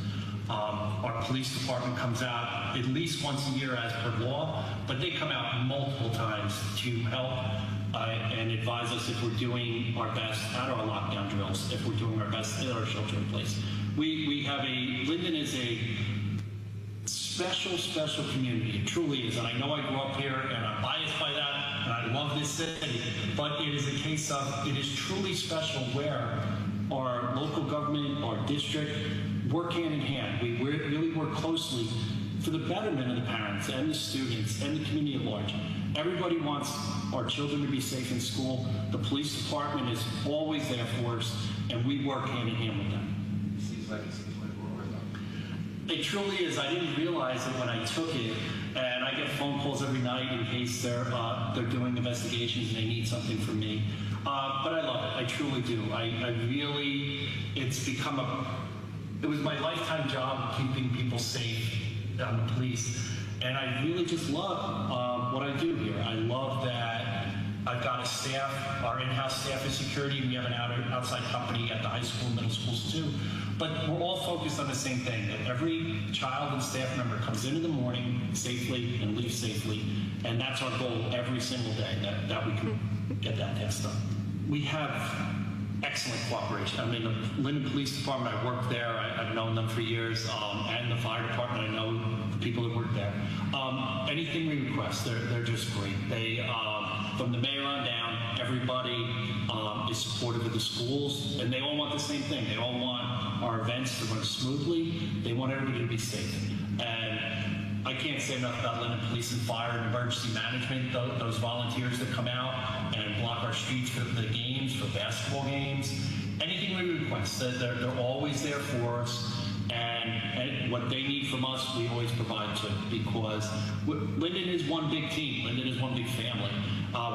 Our police department comes out at least once a year as per law, but they come out multiple times to help and advise us if we're doing our best at our lockdown drills, if we're doing our best at our shelter in place. We have Linden is a special community. It truly is. And I know I grew up here and I'm biased by that and I love this city, but it is a case of, it is truly special where our local government, our district work hand in hand. We really work closely for the betterment of the parents and the students and the community at large. Everybody wants our children to be safe in school. The police department is always there for us and we work hand in hand with them. Seems like It truly is. I didn't realize it when I took it, and I get phone calls every night in case they're doing investigations and they need something from me. But I love it. I truly do. I really, it's become it was my lifetime job keeping people safe on the police, and I really just love what I do here. I love that I've got a staff, our in-house staff is security. We have an outside company at the high school and middle schools too. But we're all focused on the same thing, that every child and staff member comes in the morning safely and leaves safely. And that's our goal every single day, that we can get that test done. We have excellent cooperation. I mean, the Linden Police Department, I worked there. I've known them for years, and the fire department, I know the people that work there. Anything we request, they're just great. They, from the mayor on down, everybody is supportive of the schools, and they all want the same thing. They all want our events to run smoothly. They want everybody to be safe. And I can't say enough about Linden Police and Fire and Emergency Management, those volunteers that come out and block our streets for the games, for basketball games. Anything we request, they're always there for us. And what they need from us, we always provide to, because Linden is one big team. Linden is one big family.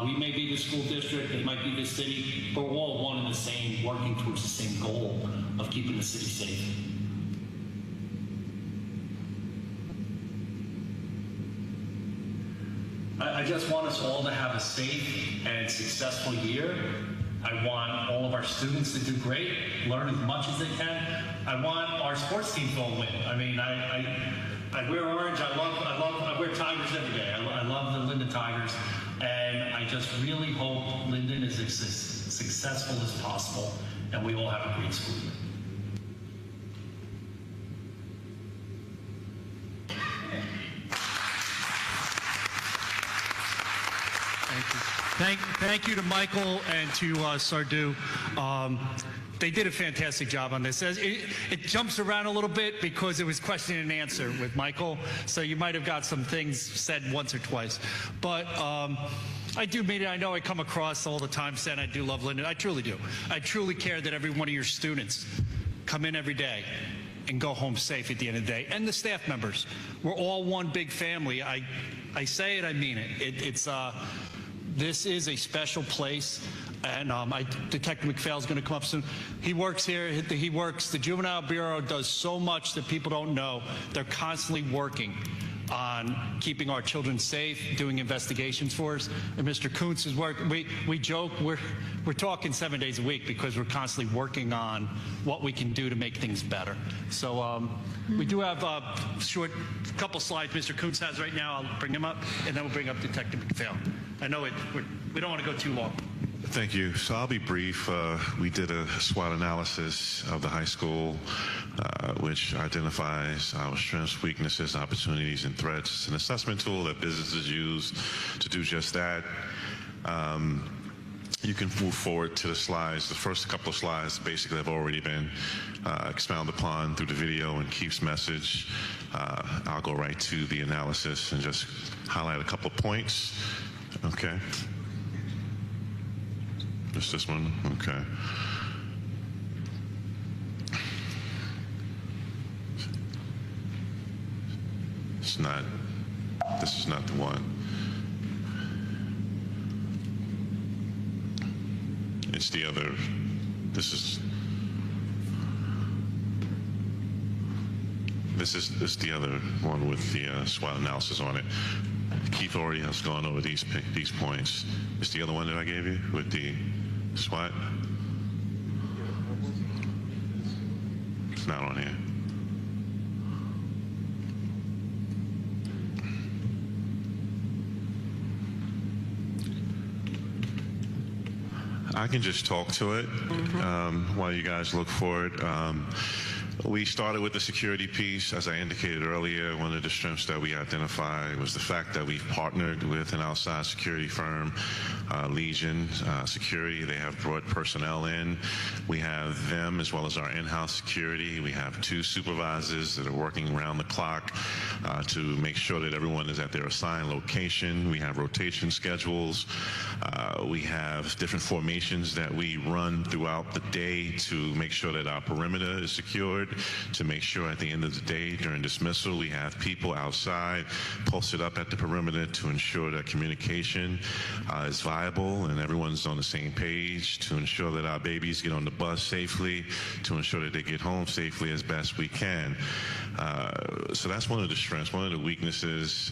We may be the school district, they might be the city, but we're all one and the same, working towards the same goal of keeping the city safe. I just want us all to have a safe and successful year. I want all of our students to do great, learn as much as they can. I want our sports team to all win. I mean, I wear orange. I wear Tigers every day. I love the Linden Tigers, and I just really hope Linden is as successful as possible, and we all have a great school year. Thank you to Michael and to Sardu. They did a fantastic job on this. It jumps around a little bit because it was question and answer with Michael, so you might have got some things said once or twice. But I do mean it. I know I come across all the time saying I do love Linden. I truly do. I truly care that every one of your students come in every day and go home safe at the end of the day. And the staff members. We're all one big family. I say it, I mean it. This is a special place, and Detective McPhail's going to come up soon. He works here. The Juvenile Bureau does so much that people don't know. They're constantly working on keeping our children safe, doing investigations for us. And Mr. Kuntz is working. We joke we're talking 7 days a week because we're constantly working on what we can do to make things better. So we do have a short couple slides Mr. Kuntz has right now. I'll bring him up, and then we'll bring up Detective McPhail. I know we don't want to go too long. Thank you. So I'll be brief. We did a SWOT analysis of the high school, which identifies our strengths, weaknesses, opportunities, and threats. It's an assessment tool that businesses use to do just that. You can move forward to the slides. The first couple of slides basically have already been expounded upon through the video and Keith's message. I'll go right to the analysis and just highlight a couple of points. Okay. Just this one? Okay. This is not the one. It's the other. This is the other one with the SWOT analysis on it. Keith already has gone over these points. It's the other one that I gave you with the SWOT. It's not on here. I can just talk to it while you guys look for it. We started with the security piece. As I indicated earlier, one of the strengths that we identified was the fact that we've partnered with an outside security firm, Legion Security. They have brought personnel in. We have them as well as our in-house security. We have 2 supervisors that are working around the clock to make sure that everyone is at their assigned location. We have rotation schedules. We have different formations that we run throughout the day to make sure that our perimeter is secured, to make sure at the end of the day during dismissal we have people outside posted up at the perimeter to ensure that communication is viable and everyone's on the same page, to ensure that our babies get on the bus safely, to ensure that they get home safely as best we can. So that's one of the strengths. One of the weaknesses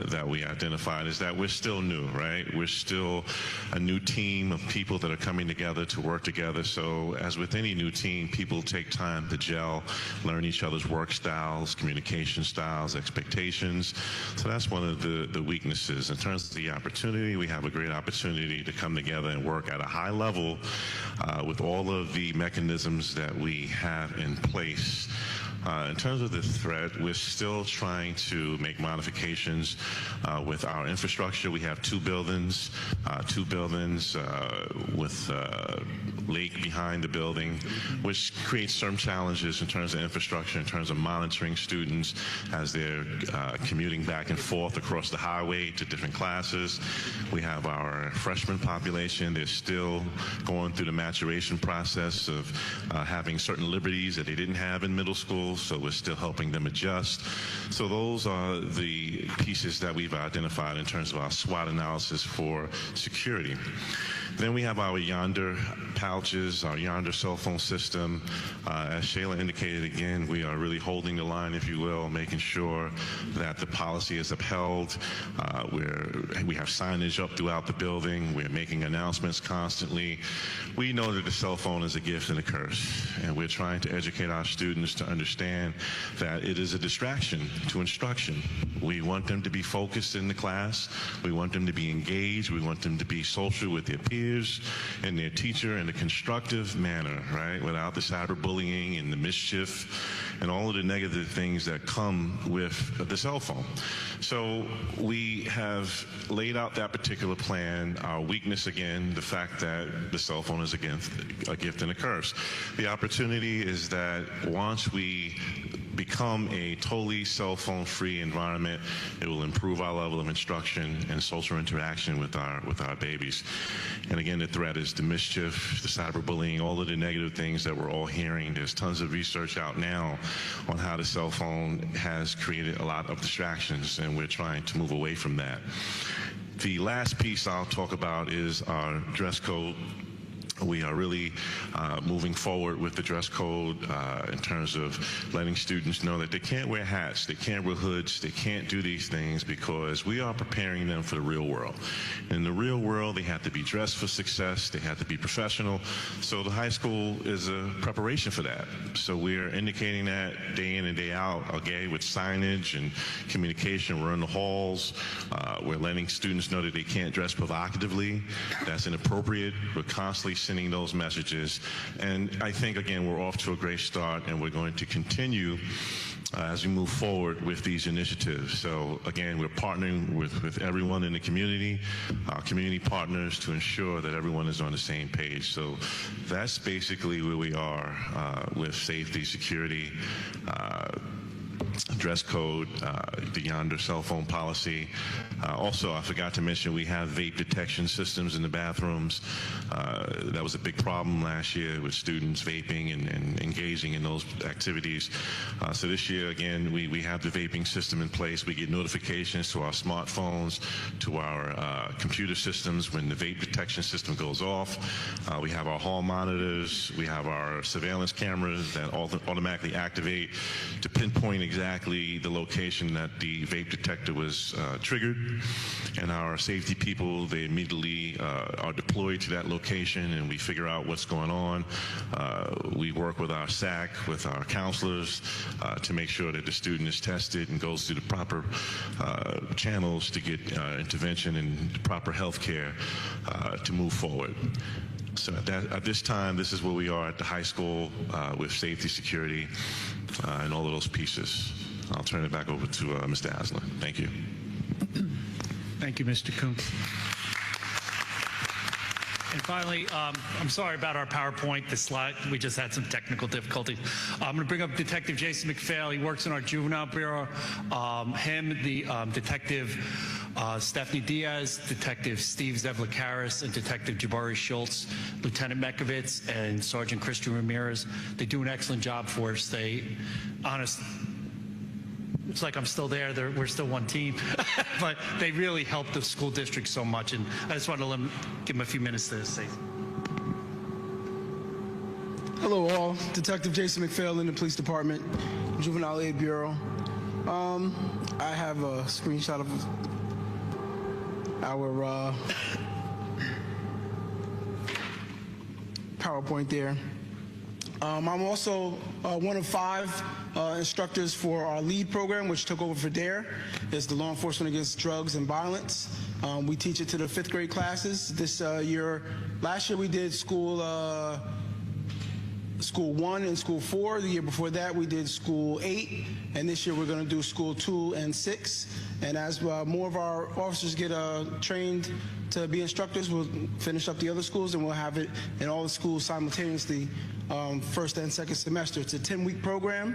that we identified is that we're still new, right? We're still a new team of people that are coming together to work together. So as with any new team, people take time to gel gel, learn each other's work styles, communication styles, expectations. So that's one of the weaknesses. In terms of the opportunity, we have a great opportunity to come together and work at a high level with all of the mechanisms that we have in place. In terms of the threat, we're still trying to make modifications with our infrastructure. We have two buildings with lake behind the building, which creates some challenges in terms of infrastructure, in terms of monitoring students as they're commuting back and forth across the highway to different classes. We have our freshman population. They're still going through the maturation process of having certain liberties that they didn't have in middle school, so we're still helping them adjust. So those are the pieces that we've identified in terms of our SWOT analysis for security. Then we have our Yonder pouches, our Yonder cell phone system. As Shayla indicated again, we are really holding the line, if you will, making sure that the policy is upheld. We have signage up throughout the building. We're making announcements constantly. We know that the cell phone is a gift and a curse, and we're trying to educate our students to understand that it is a distraction to instruction. We want them to be focused in the class. We want them to be engaged. We want them to be social with their peers and their teacher in a constructive manner, right? Without the cyberbullying and the mischief and all of the negative things that come with the cell phone. So we have laid out that particular plan. Our weakness, again, the fact that the cell phone is a gift and a curse. The opportunity is that once we become a totally cell phone free environment, it will improve our level of instruction and social interaction with our babies. And again, the threat is the mischief, the cyberbullying, all of the negative things that we're all hearing. There's tons of research out now on how the cell phone has created a lot of distractions, and we're trying to move away from that. The last piece I'll talk about is our dress code. We are really moving forward with the dress code in terms of letting students know that they can't wear hats, they can't wear hoods, they can't do these things, because we are preparing them for the real world. In the real world, they have to be dressed for success, they have to be professional. So the high school is a preparation for that. So we're indicating that day in and day out, okay, with signage and communication. We're in the halls. We're letting students know that they can't dress provocatively. That's inappropriate. We're constantly sending those messages. And I think, again, we're off to a great start, and we're going to continue as we move forward with these initiatives. So again, we're partnering with everyone in the community, our community partners, to ensure that everyone is on the same page. So that's basically where we are with safety, security, dress code, the Yonder cell phone policy. Also, I forgot to mention, we have vape detection systems in the bathrooms. That was a big problem last year with students vaping and engaging in those activities. So this year, again, we have the vaping system in place. We get notifications to our smartphones, to our computer systems when the vape detection system goes off. We have our hall monitors. We have our surveillance cameras that automatically activate to pinpoint exactly the location that the vape detector was triggered. And our safety people, they immediately are deployed to that location, and we figure out what's going on. We work with our SAC, with our counselors, to make sure that the student is tested and goes through the proper channels to get intervention and proper health care to move forward. So at this time, this is where we are at the high school with safety, security, and all of those pieces. I'll turn it back over to Mr. Aslan. Thank you. Thank you, Mr. Kuntz. And finally, I'm sorry about our PowerPoint, the slide. We just had some technical difficulties. I'm going to bring up Detective Jason McPhail. He works in our Juvenile Bureau. Detective Stephanie Diaz, Detective Steve Zevlakaris, and Detective Jabari Schultz, Lieutenant Mekovitz, and Sergeant Christian Ramirez. They do an excellent job for us. It's like I'm still there. We're still one team, but they really help the school district so much. And I just want to give them a few minutes to say. Hello, all. Detective Jason McPhail in the Police Department, Juvenile Aid Bureau. I have a screenshot of our PowerPoint there. I'm also one of 5 instructors for our LEAD program, which took over for DARE. It's the Law Enforcement Against Drugs and Violence. We teach it to the 5th grade classes. Last year we did school 1 and school 4. The year before that we did school 8, and this year we're going to do school 2 and 6. And as more of our officers get trained to be instructors, we'll finish up the other schools, and we'll have it in all the schools simultaneously, first and second semester. It's a 10-week program,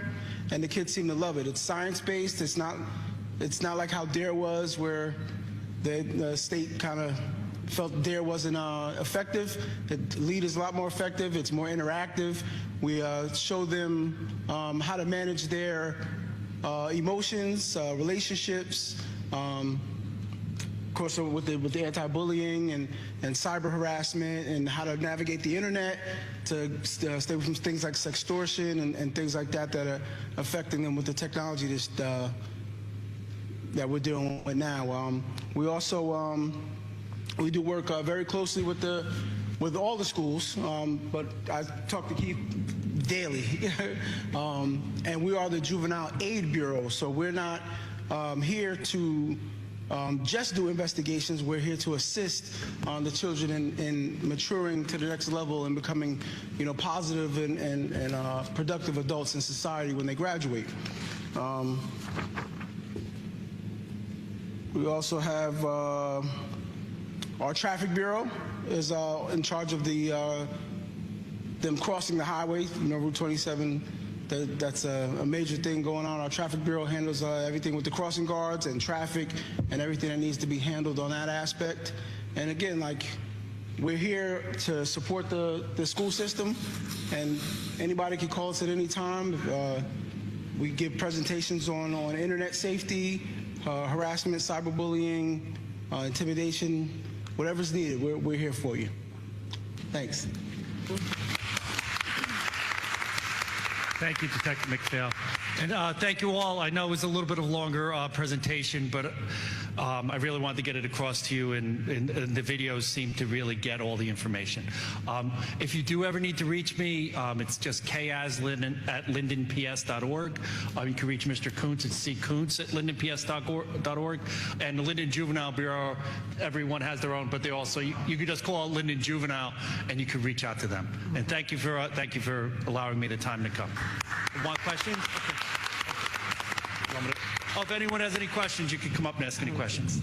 and the kids seem to love it. It's science-based. It's not like how DARE was, where the state kind of felt DARE wasn't effective. LEAD is a lot more effective. It's more interactive. We show them how to manage their emotions, relationships, of course with the anti-bullying and cyber harassment, and how to navigate the internet to stay away from things like sextortion and things like that are affecting them with the technology that we're dealing with now. We also we do work very closely with all the schools, but I talk to Keith daily. And we are the Juvenile Aid Bureau, so we're not here to just do investigations. We're here to assist the children in maturing to the next level and becoming, positive and productive adults in society when they graduate. We also have our traffic bureau is in charge of them crossing the highway, Route 27. That's a major thing going on. Our traffic bureau handles everything with the crossing guards and traffic and everything that needs to be handled on that aspect. And again, we're here to support the school system, and anybody can call us at any time. We give presentations on internet safety, harassment, cyberbullying, intimidation, whatever's needed. We're here for you. Thanks. Thank you, Detective McPhail. And thank you all. I know it was a little bit of a longer presentation, but I really wanted to get it across to you, and the videos seem to really get all the information. If you do ever need to reach me, it's just kazlinden@lindenps.org. You can reach Mr. Kuntz at ckuntz@lindenps.org. And the Linden Juvenile Bureau, everyone has their own, but they also, you can just call Linden Juvenile and you can reach out to them. And thank you for allowing me the time to come. One question? Okay. Oh, if anyone has any questions, you can come up and ask any questions.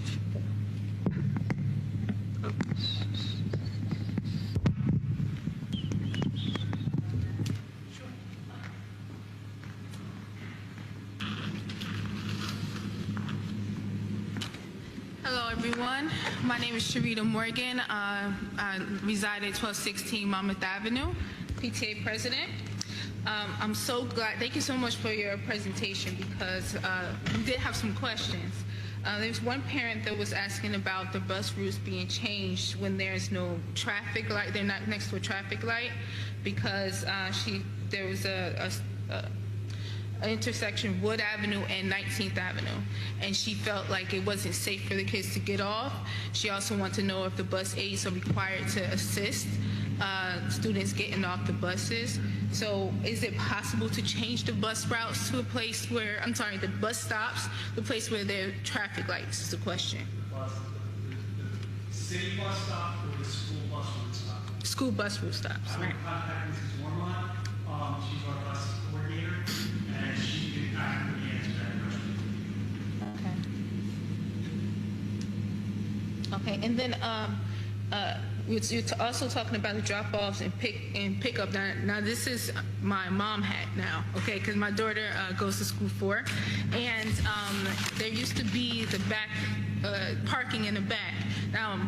Hello, everyone. My name is Sharita Morgan. I reside at 1216 Monmouth Avenue, PTA president. I'm so glad. Thank you so much for your presentation, because we did have some questions. There's one parent that was asking about the bus routes being changed when there's no traffic light. They're not next to a traffic light, because there was an intersection, Wood Avenue and 19th Avenue, and she felt like it wasn't safe for the kids to get off. She also wanted to know if the bus aides are required to assist students getting off the buses. So is it possible to change the bus routes to a place where, the bus stops, the place where there are traffic lights is the question. The city bus stop or the school bus route stop? School bus route stops, right. Contact Mrs. Warmont. She's our bus coordinator, and she can accurately answer that question. Okay, and then you're also talking about the drop-offs and pick-up. Now this is my mom hat now, okay, because my daughter goes to school 4, and there used to be the back parking in the back. Now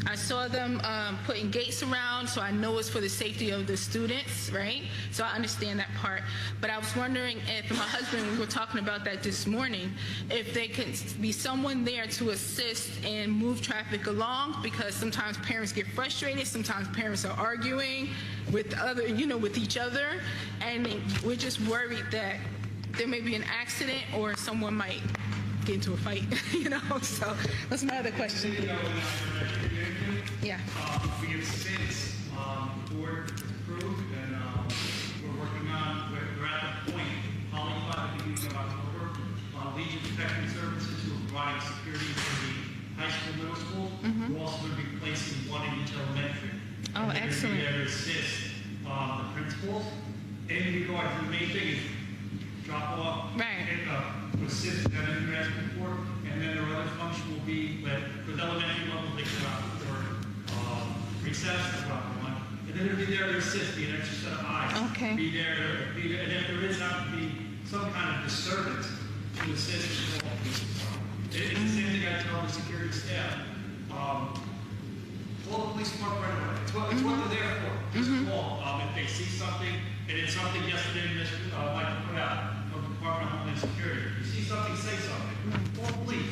I saw them putting gates around, so I know it's for the safety of the students, right? So I understand that part. But I was wondering if my husband, we were talking about that this morning, if there could be someone there to assist and move traffic along, because sometimes parents get frustrated, sometimes parents are arguing with with each other, and we're just worried that there may be an accident or someone might get into a fight, so that's my other question. Yeah. We have 6 board approved, and we're working principals in regard to the main thing is drop off, Right. pick up, assist them in the report, and then their other function will be that for the elementary level, they go out for recess, that's what I want. And then they'll be there to assist, be an extra set of eyes. Okay. Be there to, and if there is have to be some kind of disturbance to assist with all these. It's the same thing I tell the security staff. Call the police department right away. It's what they're there for. Just call. If they see something, and it's something yesterday, like to put out from the Department of Homeland Security. You see something, say something. Call the police.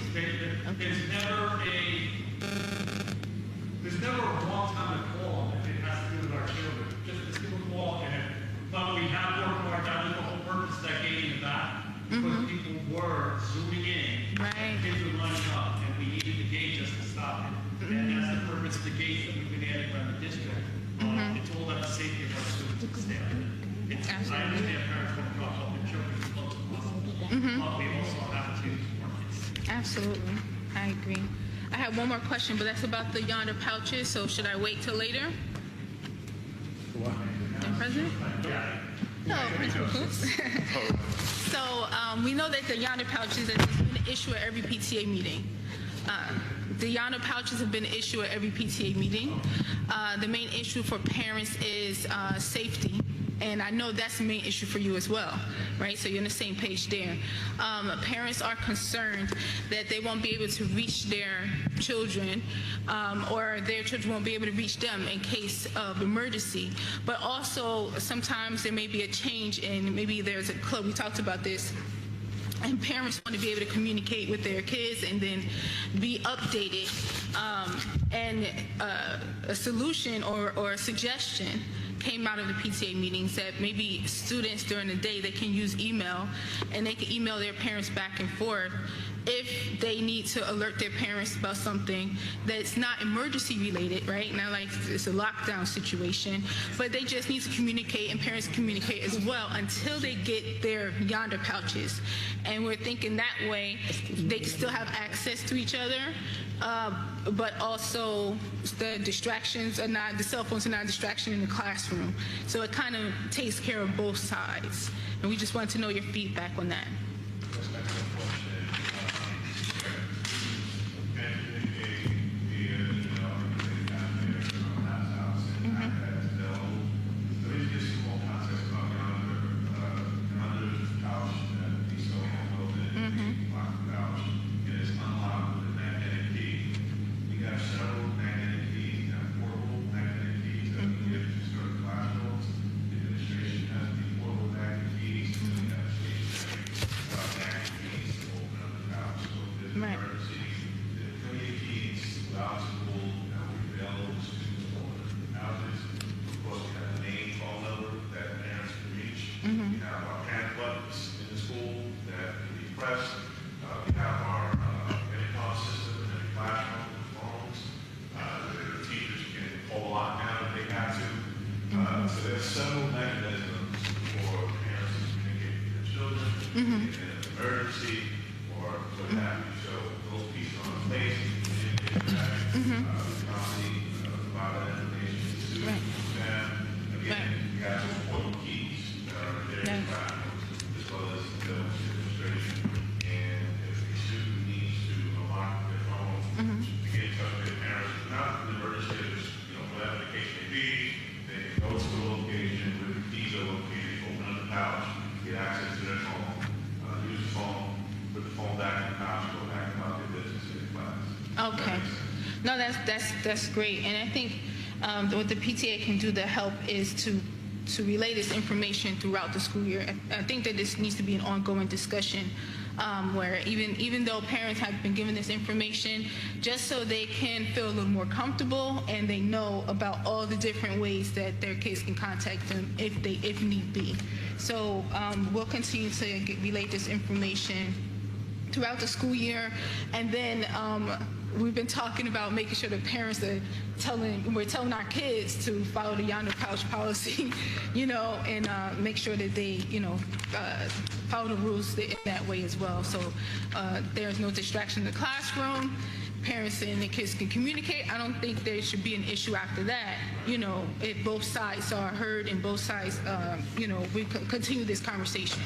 There's never a wrong time to call if it has to do with our children. Just give a call, and but we have worked hard. That was the whole purpose of that game in the back. Because people were zooming in, kids were running up, and we needed the gate just to stop it. And that's the purpose of the gates that we've been adding around the district. It's all about the safety of our students and staff. I understand parents want to drop off their children as close as possible, but we also have to work it. Absolutely. I agree. I have one more question, but that's about the yonder pouches, so should I wait till later? What? Madam President? Yeah. No, Principal Cooks. So we know that the yonder pouches has been an issue at every PTA meeting. The yonder pouches have been an issue at every PTA meeting. The main issue for parents is safety. And I know that's the main issue for you as well, right? So you're on the same page there. Parents are concerned that they won't be able to reach their children or their children won't be able to reach them in case of emergency. But also sometimes there may be a change in, maybe there's a club, we talked about this, and parents want to be able to communicate with their kids and then be updated. And a solution or a suggestion came out of the PTA meetings that maybe students during the day, they can use email and they can email their parents back and forth if they need to alert their parents about something that's not emergency related, right? Now, like it's a lockdown situation, but they just need to communicate and parents communicate as well until they get their yonder pouches. And we're thinking that way they can still have access to each other, but also the distractions are not, the cell phones are not a distraction in the classroom. So it kind of takes care of both sides. And we just want to know your feedback on that. Okay. No, that's great. And I think what the PTA can do to help is to relay this information throughout the school year. I think that this needs to be an ongoing discussion where even though parents have been given this information, just so they can feel a little more comfortable and they know about all the different ways that their kids can contact them if need be. So we'll continue to relay this information throughout the school year. And then we've been talking about making sure that parents are we're telling our kids to follow the yonder pouch policy, and make sure that they, follow the rules in that way as well. So there's no distraction in the classroom, parents and the kids can communicate, I don't think there should be an issue after that, if both sides are heard and both sides, we continue this conversation.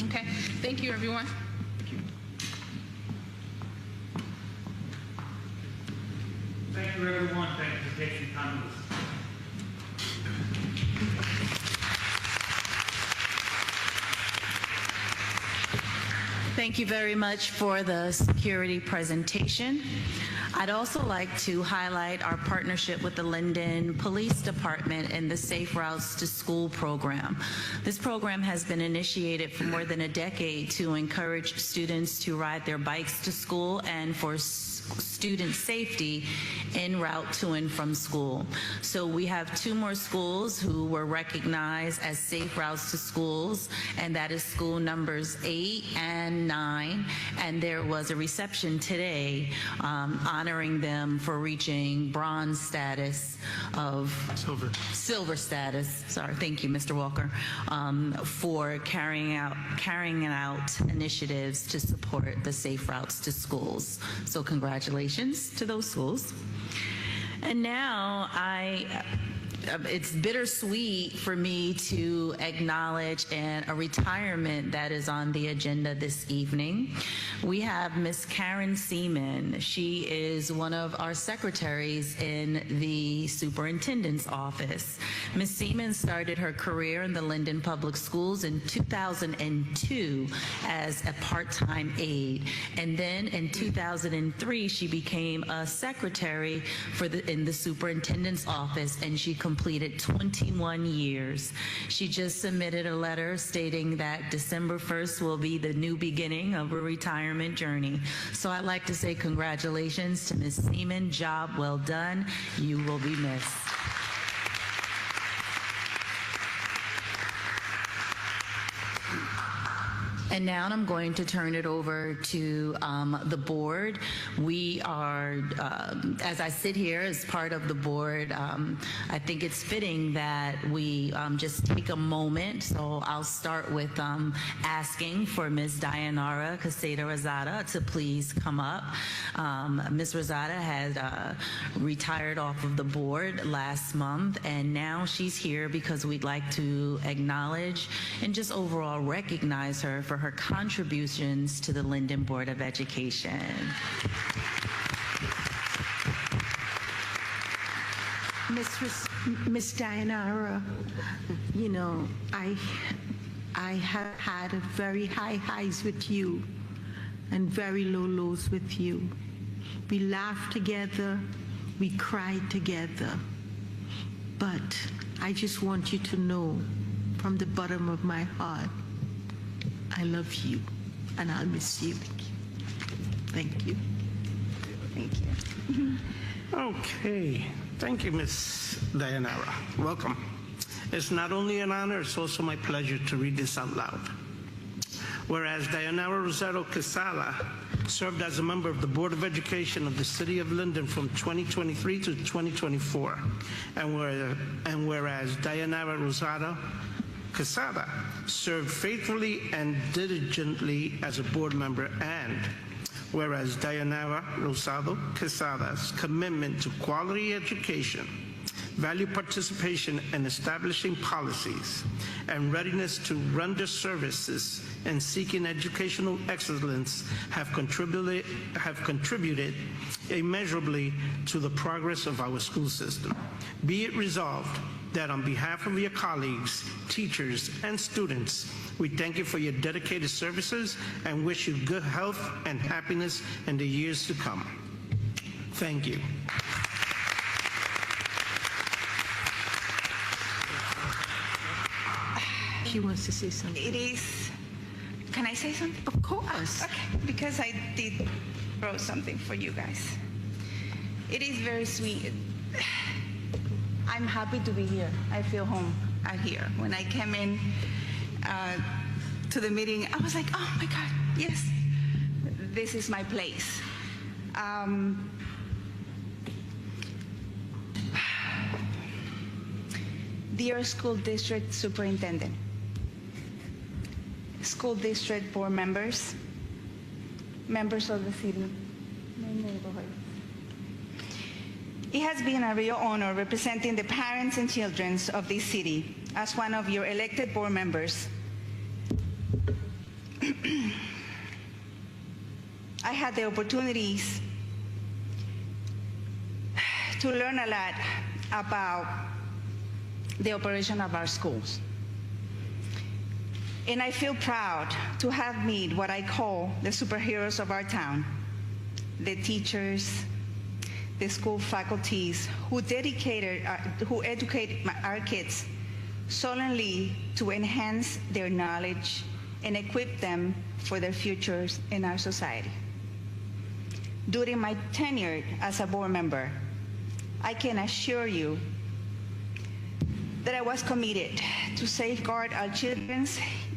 Okay, thank you, everyone. Thank you, everyone. Thank you for taking time with us. Thank you very much for the security presentation. I'd also like to highlight our partnership with the Linden Police Department and the Safe Routes to School program. This program has been initiated for more than a decade to encourage students to ride their bikes to school and for student safety en route to and from school. So we have 2 more schools who were recognized as safe routes to schools, and that is school numbers 8 and 9. And there was a reception today honoring them for reaching bronze status of silver status. Sorry, thank you, Mr. Walker, for carrying out initiatives to support the safe routes to schools. So congratulations to those schools. And now it's bittersweet for me to acknowledge a retirement that is on the agenda this evening. We have Miss Karen Seaman. She is one of our secretaries in the superintendent's office. Miss Seaman started her career in the Linden Public Schools in 2002 as a part-time aide. And then in 2003, she became a secretary in the superintendent's office, and she completed 21 years. She just submitted a letter stating that December 1st will be the new beginning of a retirement journey. So I'd like to say congratulations to Ms. Seaman. Job well done. You will be missed. And now I'm going to turn it over to the board. We are, as I sit here as part of the board, I think it's fitting that we just take a moment. So I'll start with asking for Ms. Dayanara Quesada-Rosada to please come up. Ms. Rosada had retired off of the board last month, and now she's here because we'd like to acknowledge and just overall recognize her for her contributions to the Linden Board of Education. Miss Dayanara, I have had very high highs with you and very low lows with you. We laughed together, we cried together, but I just want you to know from the bottom of my heart, I love you, and I'll miss you. Thank you. Thank you. Okay. Thank you, Ms. Dayanara. Welcome. It's not only an honor, it's also my pleasure to read this out loud. Whereas Dayanara Rosado Quesada served as a member of the Board of Education of the City of Linden from 2023 to 2024, and whereas Dayanara Rosado Quesada served faithfully and diligently as a board member, and whereas Dayanara Rosado Quesada's commitment to quality education, value participation in establishing policies, and readiness to render services and seeking educational excellence have contributed immeasurably to the progress of our school system. Be it resolved that on behalf of your colleagues, teachers, and students, we thank you for your dedicated services and wish you good health and happiness in the years to come. Thank you. She wants to say something. It is, can I say something? Of course. Okay, because I did wrote something for you guys. It is very sweet. I'm happy to be here. I feel home out here. When I came in to the meeting, I was like, oh my God, yes, this is my place. Dear School District Superintendent, School District Board members, members of the city, It has been a real honor representing the parents and children of this city as one of your elected board members. I had the opportunities to learn a lot about the operation of our schools. And I feel proud to have met what I call the superheroes of our town, the teachers, the school faculties who educate our kids solely to enhance their knowledge and equip them for their futures in our society. During my tenure as a board member, I can assure you that I was committed to safeguard our children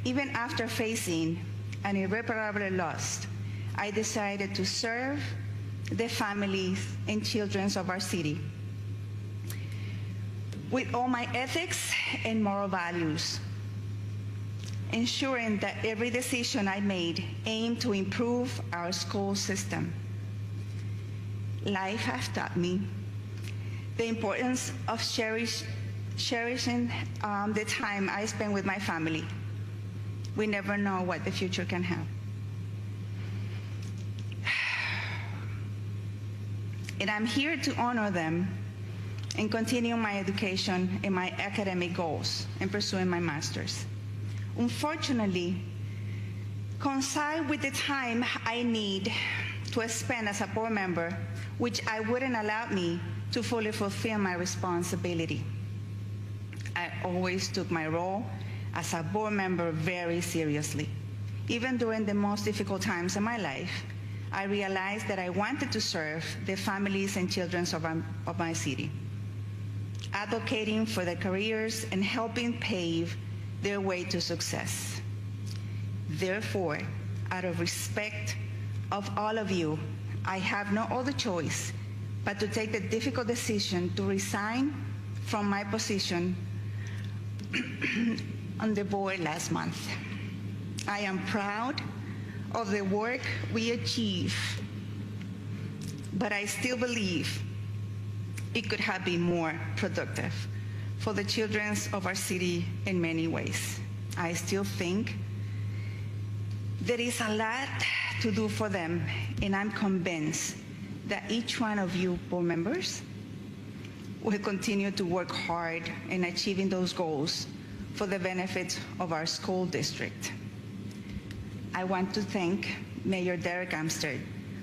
even after facing an irreparable loss. I decided to serve the families and children of our city with all my ethics and moral values, ensuring that every decision I made aimed to improve our school system. Life has taught me the importance of cherishing the time I spend with my family. We never know what the future can have. And I'm here to honor them and continue my education and my academic goals and pursuing my master's. Unfortunately, coincide with the time I need to spend as a board member, which I wouldn't allow me to fully fulfill my responsibility. I always took my role as a board member very seriously. Even during the most difficult times in my life, I realized that I wanted to serve the families and children of my city, advocating for their careers and helping pave their way to success. Therefore, out of respect of all of you, I have no other choice but to take the difficult decision to resign from my position on the board last month. I am proud of the work we achieved, but I still believe it could have been more productive for the children of our city in many ways. I still think there is a lot to do for them, and I'm convinced that each one of you board members will continue to work hard in achieving those goals for the benefit of our school district. I want to thank Mayor Derek Amsterd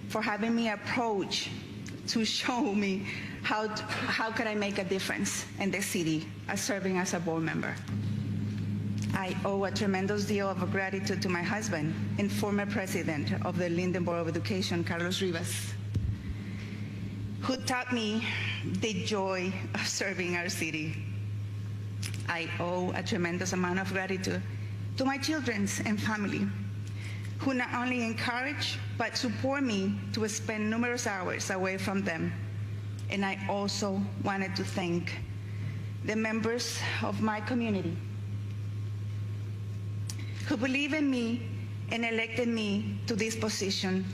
for having me approach to show me how could I make a difference in the city as serving as a board member. I owe a tremendous deal of gratitude to my husband and former president of the Linden Board of Education, Carlos Rivas, who taught me the joy of serving our city. I owe a tremendous amount of gratitude to my children and family, who not only encourage but support me to spend numerous hours away from them. And I also wanted to thank the members of my community who believe in me and elected me to this position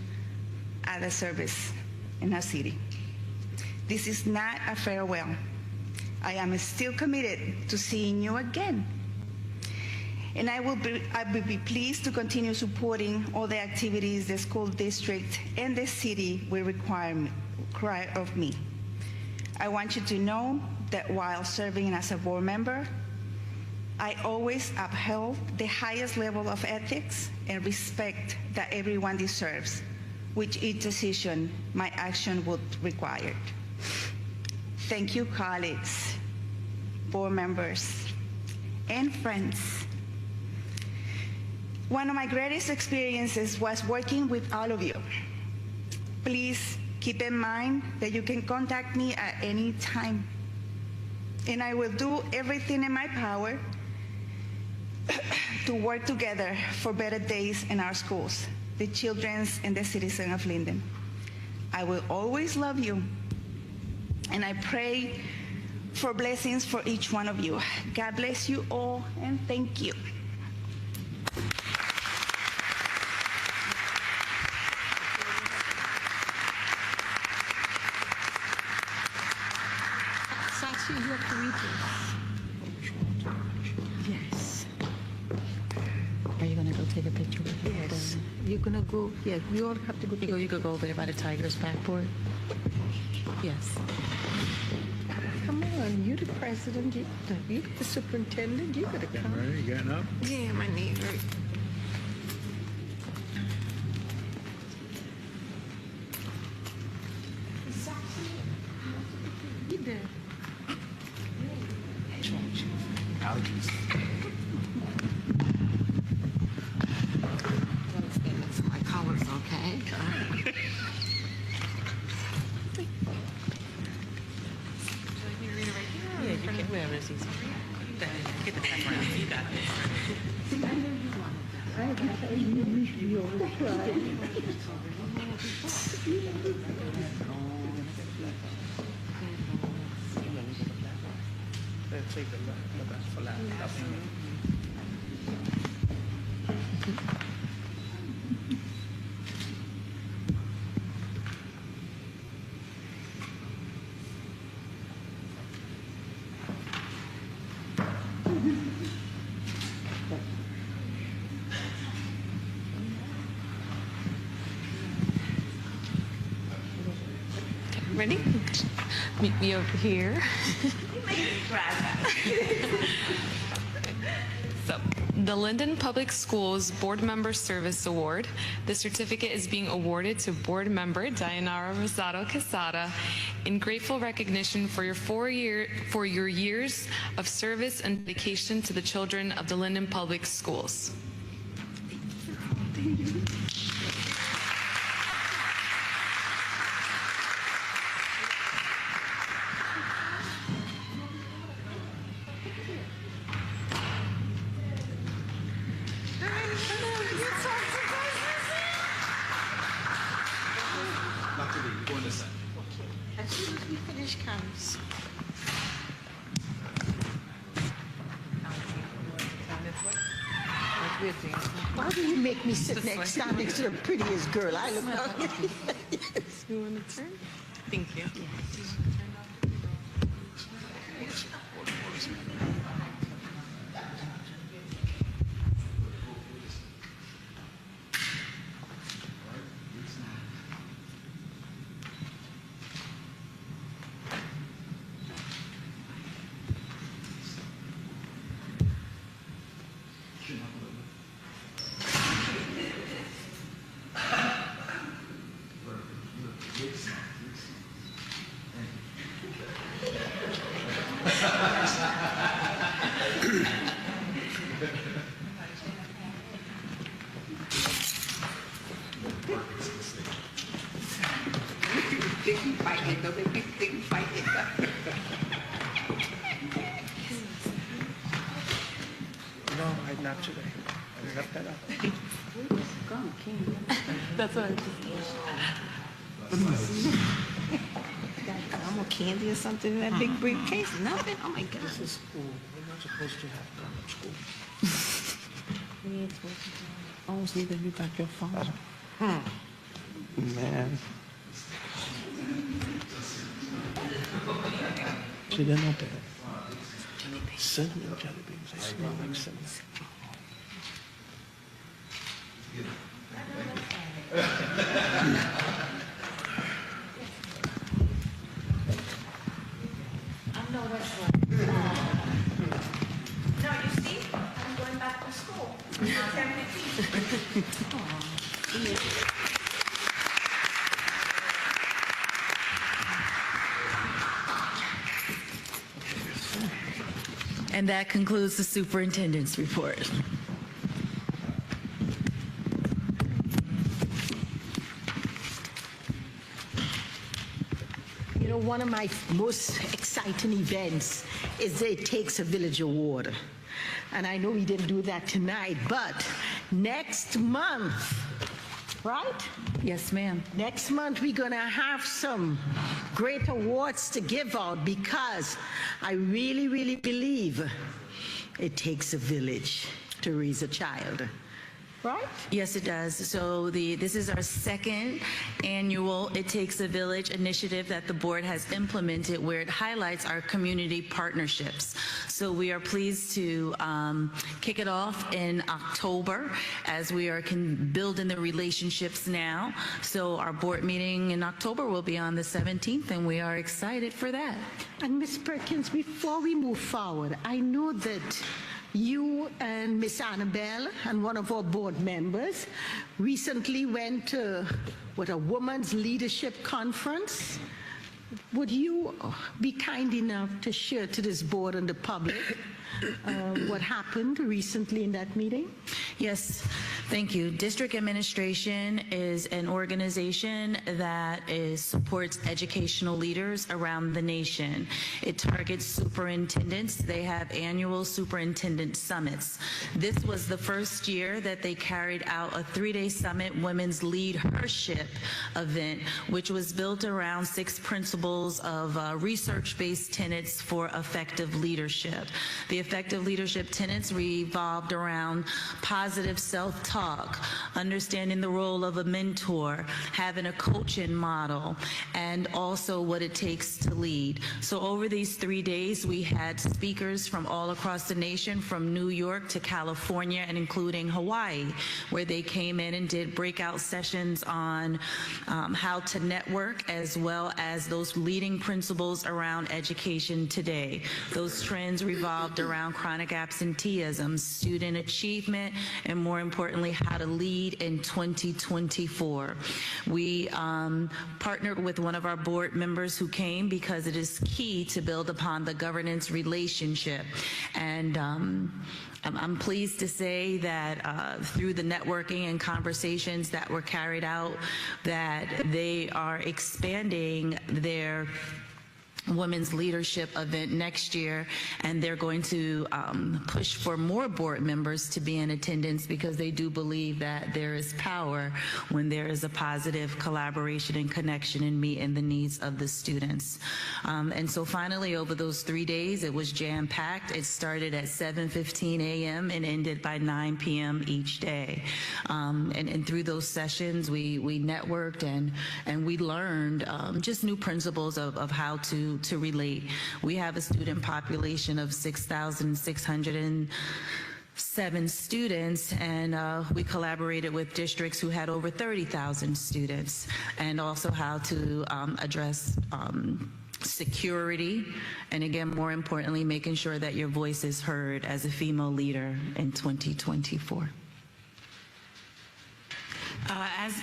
at the service in our city. This is not a farewell. I am still committed to seeing you again. And I will be pleased to continue supporting all the activities the school district and the city will require of me. I want you to know that while serving as a board member, I always upheld the highest level of ethics and respect that everyone deserves, which each decision my action would require. Thank you, colleagues, board members, and friends. One of my greatest experiences was working with all of you. Please keep in mind that you can contact me at any time, and I will do everything in my power to work together for better days in our schools, the children and the citizens of Linden. I will always love you, and I pray for blessings for each one of you. God bless you all, and thank you. Are you going to go take a picture with her? Yes. You're going to go, yeah, we all have to go. You could go over there by the Tiger's backboard. Yes. Come on, you the president, you the superintendent, you gotta come. All right, you getting up? Yeah, my knee hurt. You there. Allergies. My collar's okay. Yeah, you can, wherever it's easy. Get the background. You got this. Ready? Meet me over here. So, the Linden Public Schools Board Member Service Award. The certificate is being awarded to Board Member Dayanara Rosado Quesada in grateful recognition for your years of service and dedication to the children of the Linden Public Schools. As soon as we finish counts. Why do you make me sit stand next to the prettiest girl? I look ugly. You want to turn? Thank you. No, not today. I left that out. That's what I I'm a candy or something in that big briefcase. Nothing. Oh my God. This is school. We're not supposed to have done at school. Oh, so you got your phone. Man. See, they're not there. Cinnamon jelly beans. They smell like cinnamon. No, you see, I'm going back to school. And that concludes the superintendent's report. You know, one of my most exciting events is the It Takes a Village Award. And I know we didn't do that tonight, but next month, right? Yes, ma'am. Next month, we're going to have some great awards to give out because I really, really believe it takes a village to raise a child. right? Yes, it does. So this is our second annual It Takes a Village initiative that the board has implemented, where it highlights our community partnerships. So we are pleased to kick it off in October, as we are building the relationships now. So our board meeting in October will be on the 17th, and we are excited for that. And Ms. Perkins, before we move forward, I know that you and Miss Annabelle and one of our board members recently went to a women's leadership conference. Would you be kind enough to share to this board and the public what happened recently in that meeting? Yes, thank you. District Administration is an organization that supports educational leaders around the nation. It targets superintendents. They have annual superintendent summits. This was the first year that they carried out a 3-day summit women's leadership event, which was built around 6 principles of research-based tenets for effective leadership. The effective leadership tenets revolved around positive self-talk, understanding the role of a mentor, having a coaching model, and also what it takes to lead. So over these 3 days, we had speakers from all across the nation, from New York to California, and including Hawaii, where they came in and did breakout sessions on how to network, as well as those leading principles around education today. Those trends revolved around chronic absenteeism, student achievement, and more importantly, how to lead in 2024. We partnered with one of our board members who came because it is key to build upon the governance relationship. And I'm pleased to say that through the networking and conversations that were carried out, that they are expanding their women's leadership event next year, and they're going to push for more board members to be in attendance, because they do believe that there is power when there is a positive collaboration and connection and meeting the needs of the students. And so finally, over those 3 days, it was jam-packed. It started at 7:15 a.m. and ended by 9 p.m. each day. And through those sessions, we networked and we learned just new principles of how to relate. We have a student population of 6,607 students, and we collaborated with districts who had over 30,000 students, and also how to address security, and again, more importantly, making sure that your voice is heard as a female leader in 2024.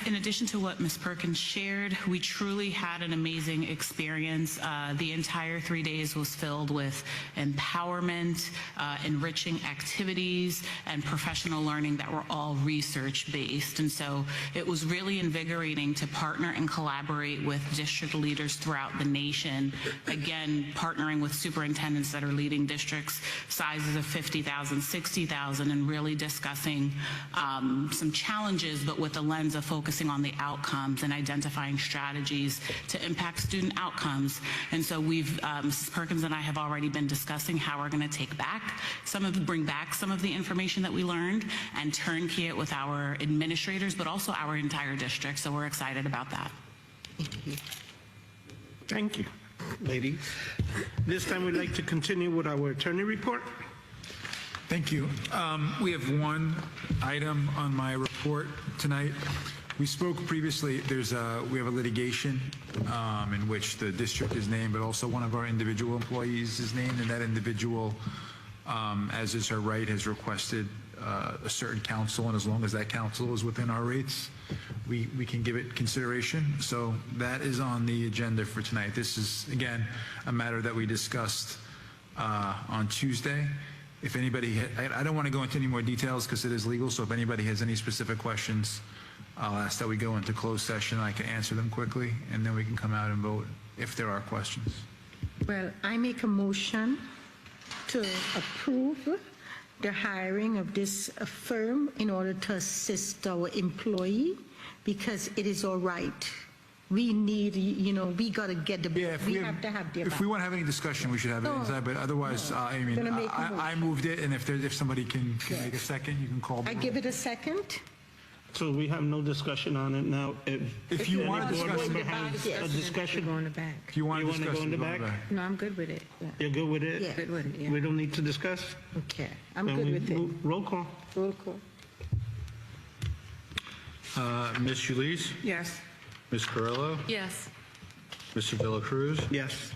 In addition to what Ms. Perkins shared, we truly had an amazing experience. The entire 3 days was filled with empowerment, enriching activities, and professional learning that were all research-based. And so it was really invigorating to partner and collaborate with district leaders throughout the nation. Again, partnering with superintendents that are leading districts sizes of 50,000, 60,000, and really discussing some challenges, but with a lens of focusing on the outcomes and identifying strategies to impact student outcomes. And so Mrs. Perkins and I have already been discussing how we're going to bring back some of the information that we learned and turnkey it with our administrators, but also our entire district. So we're excited about that. Thank you, ladies. This time we'd like to continue with our attorney report. Thank you. We have one item on my report tonight. We spoke previously, we have a litigation in which the district is named, but also one of our individual employees is named, and that individual, as is her right, has requested a certain counsel, and as long as that counsel is within our rates, we can give it consideration. So that is on the agenda for tonight. This is, again, a matter that we discussed on Tuesday. If anybody, I don't want to go into any more details because it is legal, so if anybody has any specific questions, I'll ask that we go into closed session. I can answer them quickly, and then we can come out and vote if there are questions. Well, I make a motion to approve the hiring of this firm in order to assist our employee, because it is our right we need, we got to get the, we have to have the. If we want to have any discussion, we should have it inside, but otherwise, I mean, Gonna make a I moved it, and if somebody can make a second, you can call. I give it a second. So we have no discussion on it now. If you want to any board discuss member it, has a discussion, Go in the back. if you want to You wanna discuss go in it, the go in the back? back. No, I'm good with it. Yeah. you're good with it? Yeah. Good with it, yeah. We don't need to discuss? Okay, I'm Then good we with it. move- Roll call. Roll call. Ms. Ulysse, Yes. Ms. Carrillo, Yes. Mr. De La Cruz, Yes.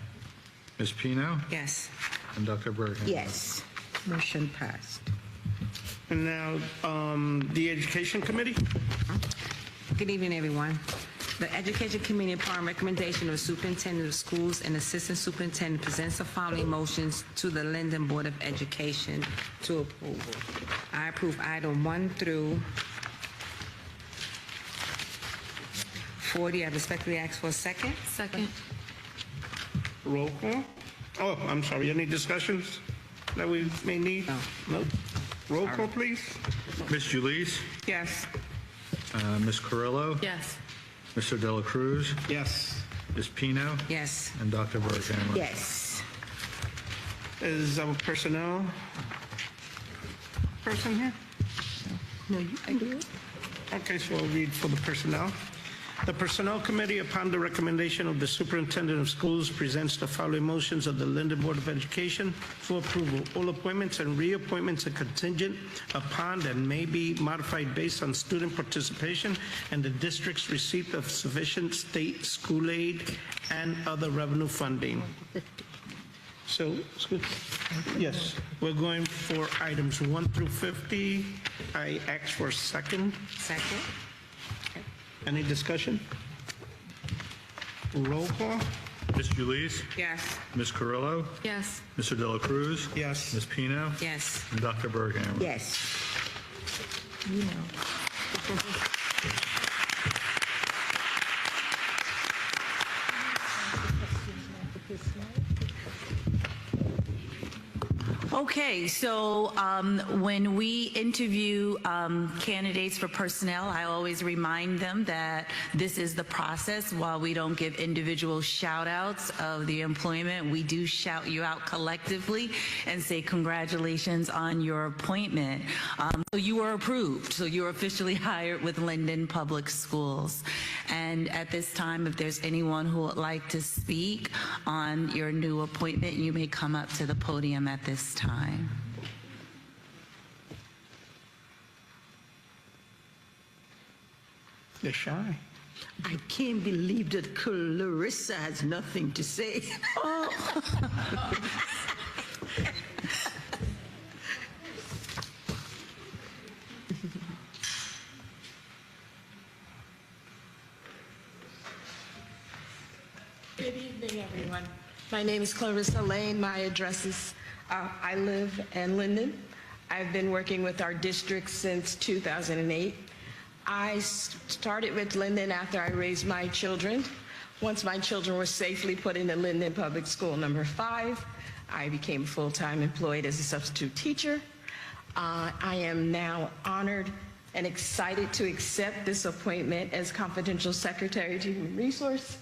Ms. Pino, Yes. and Dr. Bergen. Yes, motion passed. And now, the Education Committee? Good evening, everyone. The Education Committee, upon recommendation of the Superintendent of Schools and Assistant Superintendent, presents the following motions to the Linden Board of Education to approval. I approve item 1 through 40. I respectfully ask for a second. Second. Roll call. Oh, I'm sorry, any discussions that we may need? No. Roll call, please. Ms. Ulysse, Yes. Ms. Carrillo, Yes. Mr. De La Cruz, Yes. Ms. Pino, Yes. and Dr. Bergen. Yes. Is our personnel person here? No, you can do it. Okay, so I'll read for the personnel. The Personnel Committee, upon the recommendation of the Superintendent of Schools, presents the following motions of the Linden Board of Education for approval. All appointments and reappointments are contingent upon and may be modified based on student participation and the district's receipt of sufficient state school aid and other revenue funding. So, excuse- yes, we're going for items 1 through 50. I ask for a second. Second. Any discussion? Roll call? Ms. Ulysse, Yes. Ms. Carrillo, Yes. Mr. De La Cruz, Yes. Ms. Pino, Yes. and Dr. Bergen. Yes. You know. Okay, so when we interview candidates for personnel, I always remind them that this is the process. While we don't give individual shout outs of the employment, we do shout you out collectively and say congratulations on your appointment. So you are approved. So you're officially hired with Linden Public Schools. And at this time, if there's anyone who would like to speak on your new appointment, you may come up to the podium at this time. They're shy. I can't believe that Clarissa has nothing to say. Good evening, everyone. My name is Clarissa Lane. My address is, I live in Linden. I've been working with our district since 2008. I started with Linden after I raised my children. Once my children were safely put into Linden Public School number 5, I became full-time employed as a substitute teacher. I am now honored and excited to accept this appointment as Confidential Secretary to Human Resource,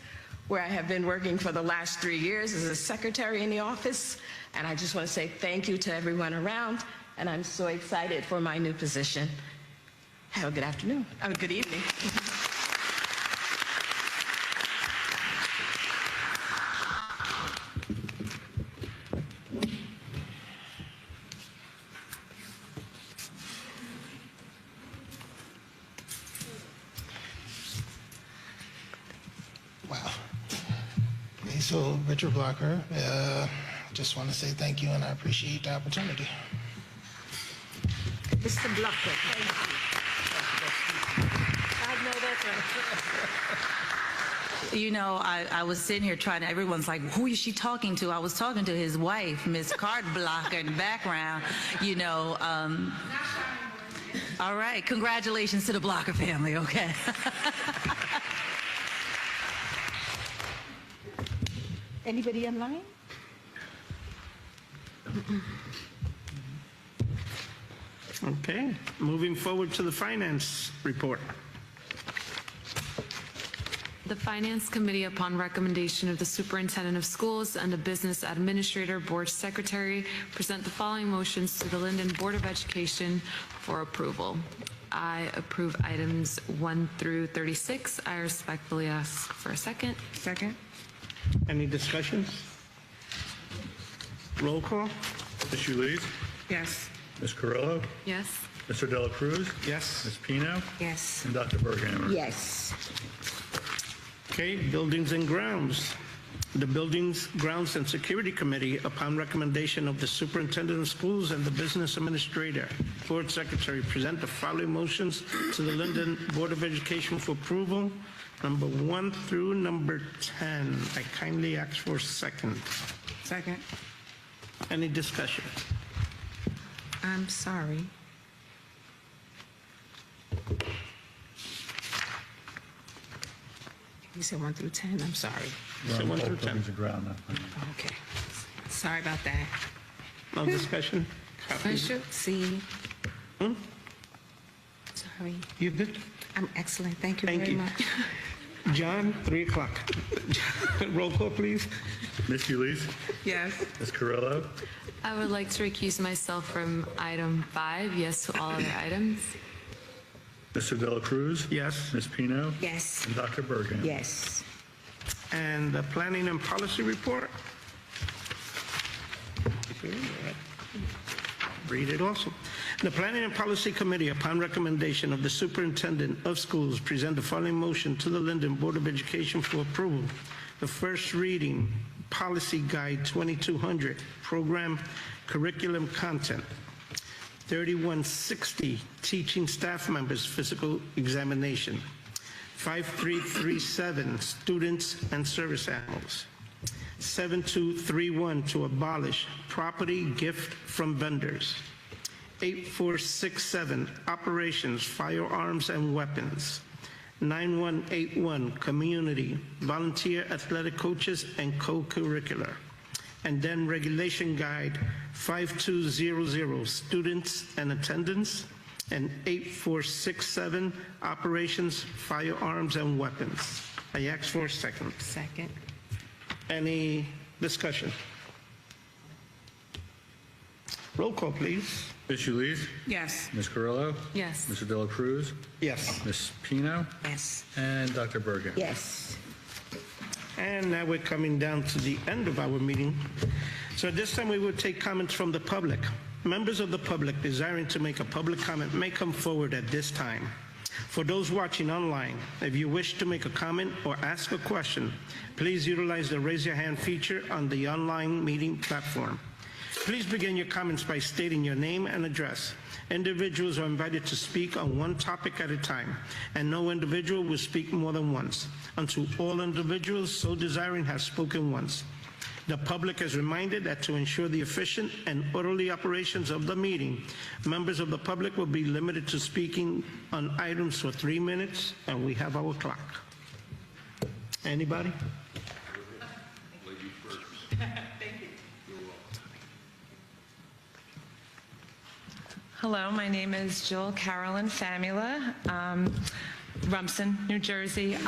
where I have been working for the last 3 years as a secretary in the office. And I just want to say thank you to everyone around, and I'm so excited for my new position. Have a good afternoon. Have a good evening. Wow. Okay, so Richard Blocker, just want to say thank you and I appreciate the opportunity. Mr. Blocker. I know that's right. You know, I was sitting here trying to, everyone's like, who is she talking to? I was talking to his wife, Miss Card Blocker, in the background, you know. All right, congratulations to the Blocker family, okay? Anybody online? Okay, moving forward to the finance report. The Finance Committee, upon recommendation of the Superintendent of Schools and the Business Administrator Board Secretary, present the following motions to the Linden Board of Education for approval. I approve items 1 through 36. I respectfully ask for a second. Second. Any discussions? Roll call? Ms. Uliz? Yes. Ms. Carrillo? Yes. Mr. Dela Cruz? Yes. Ms. Pino? Yes. And Dr. Berghammer? Yes. Okay, Buildings and Grounds. The Buildings, Grounds, and Security Committee, upon recommendation of the Superintendent of Schools and the Business Administrator, Board Secretary, present the following motions to the Linden Board of Education for approval, number 1 through number 10. I kindly ask for a second. Second. Any discussion? I'm sorry. You said 1 through 10. I'm sorry. So 1 through 10. Buildings and ground now. Okay. Sorry about that. No discussion? Bishop, C. Sorry. You good? I'm excellent. Thank you Thank very you. much. John, 3 o'clock. Roll call, please. Ms. Uliz? Yes. Ms. Carrillo? I would like to recuse myself from item 5. Yes to all other items. Mr. Dela Cruz? Yes. Ms. Pino? Yes. And Dr. Berghammer? Yes. And the Planning and Policy Report. Read it also. The Planning and Policy Committee, upon recommendation of the Superintendent of Schools, present the following motion to the Linden Board of Education for approval. The first reading, Policy Guide 2200, Program Curriculum Content. 3160, Teaching Staff Members Physical Examination. 5337, Students and Service Animals. 7231, to abolish property gift from vendors. 8467, Operations, Firearms and Weapons. 9181, Community, Volunteer Athletic Coaches and Co-Curricular. And then Regulation Guide 5200, Students and Attendance, and 8467, Operations, Firearms and Weapons. I ask for a second. Second. Any discussion? Roll call, please. Ms. Uliz? Yes. Ms. Carrillo? Yes. Mr. Dela Cruz? Yes. Ms. Pino? Yes. And Dr. Berghammer? Yes. And now we're coming down to the end of our meeting. So at this time, we will take comments from the public. Members of the public desiring to make a public comment may come forward at this time. For those watching online, if you wish to make a comment or ask a question, please utilize the raise your hand feature on the online meeting platform. Please begin your comments by stating your name and address. Individuals are invited to speak on one topic at a time, and no individual will speak more than once, until all individuals so desiring have spoken once. The public is reminded that to ensure the efficient and orderly operations of the meeting, members of the public will be limited to speaking on items for 3 minutes, and we have our clock. Anybody? Hello, my name is Jill Carolyn Famula, Rumson, New Jersey.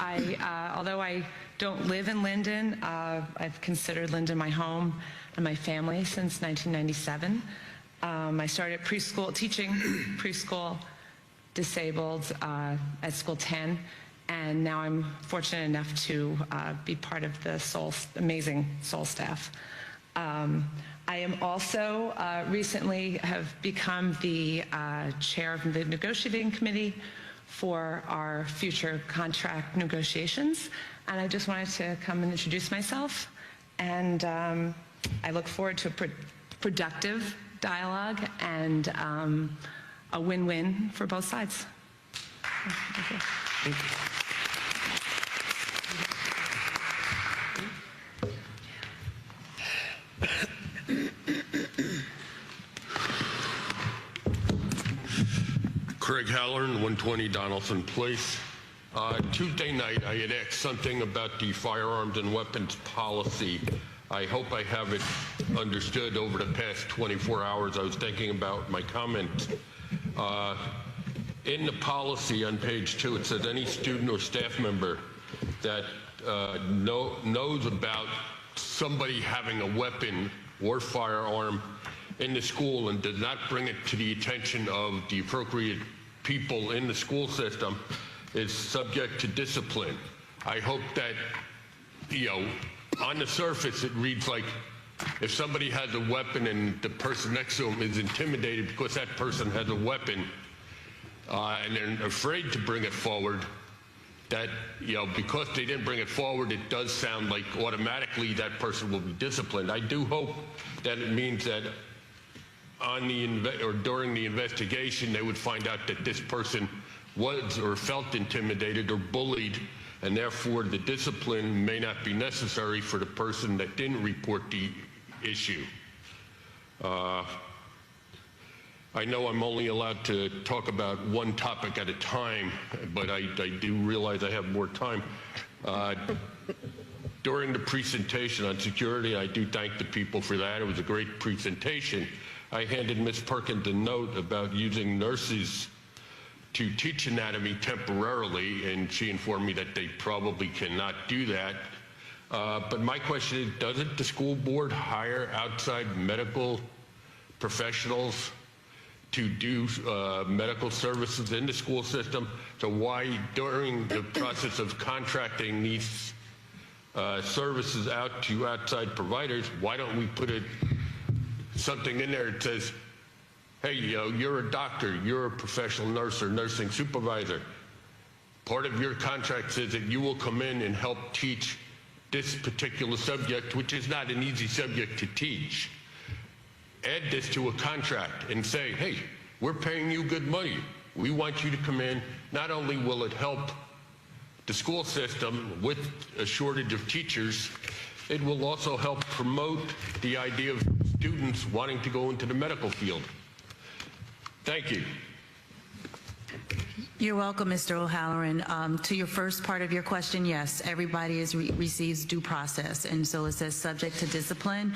Although I don't live in Linden, I've considered Linden my home and my family since 1997. I started preschool, teaching preschool disabled at School 10, and now I'm fortunate enough to be part of the amazing SOL staff. I am also recently have become the chair of the negotiating committee for our future contract negotiations. And I just wanted to come and introduce myself. And I look forward to a productive dialogue and a win-win for both sides. Thank you. Thank you. Craig Halloran, 120 Donaldson Place. Tuesday night, I had asked something about the firearms and weapons policy. I hope I have it understood over the past 24 hours. I was thinking about my comment. In the policy on page 2, it says any student or staff member that knows about somebody having a weapon or firearm in the school and does not bring it to the attention of the appropriate people in the school system is subject to discipline. I hope that, on the surface it reads like if somebody has a weapon and the person next to him is intimidated because that person has a weapon and they're afraid to bring it forward, that, because they didn't bring it forward, it does sound like automatically that person will be disciplined. I do hope that it means that during the investigation, they would find out that this person was or felt intimidated or bullied, and therefore the discipline may not be necessary for the person that didn't report the issue. I know I'm only allowed to talk about one topic at a time, but I do realize I have more time. During the presentation on security, I do thank the people for that. It was a great presentation. I handed Ms. Perkins a note about using nurses to teach anatomy temporarily, and she informed me that they probably cannot do that. But my question is, doesn't the school board hire outside medical professionals to do medical services in the school system? So why, during the process of contracting these services out to outside providers, why don't we put something in there that says, hey, you're a doctor, you're a professional nurse or nursing supervisor. Part of your contract says that you will come in and help teach this particular subject, which is not an easy subject to teach. Add this to a contract and say, hey, we're paying you good money. We want you to come in. Not only will it help the school system with a shortage of teachers, it will also help promote the idea of students wanting to go into the medical field. Thank you. You're welcome, Mr. O'Halloran. To your first part of your question, yes, everybody receives due process, and so it says subject to discipline.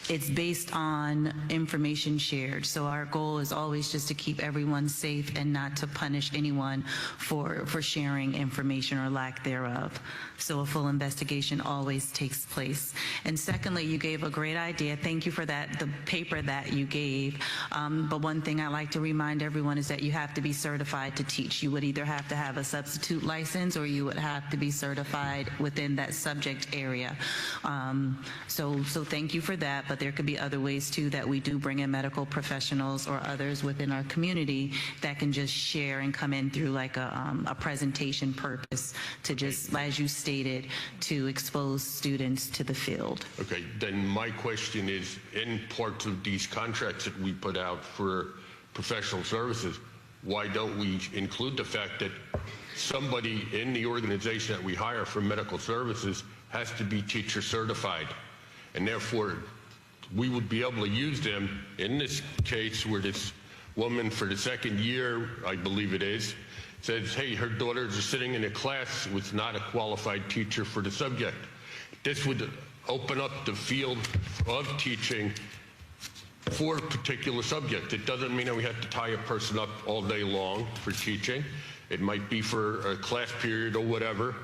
It's based on information shared. So our goal is always just to keep everyone safe and not to punish anyone for sharing information or lack thereof. So a full investigation always takes place. And secondly, you gave a great idea. Thank you for that, the paper that you gave. But one thing I like to remind everyone is that you have to be certified to teach. You would either have to have a substitute license or you would have to be certified within that subject area. So thank you for that. But there could be other ways too that we do bring in medical professionals or others within our community that can just share and come in through like a presentation purpose to just, as you stated, to expose students to the field. Okay, then my question is, in parts of these contracts that we put out for professional services, why don't we include the fact that somebody in the organization that we hire for medical services has to be teacher certified, and therefore we would be able to use them in this case where this woman for the second year, I believe it is, says, hey, her daughters are sitting in a class with not a qualified teacher for the subject. This would open up the field of teaching for a particular subject. It doesn't mean that we have to tie a person up all day long for teaching. It might be for a class period or whatever,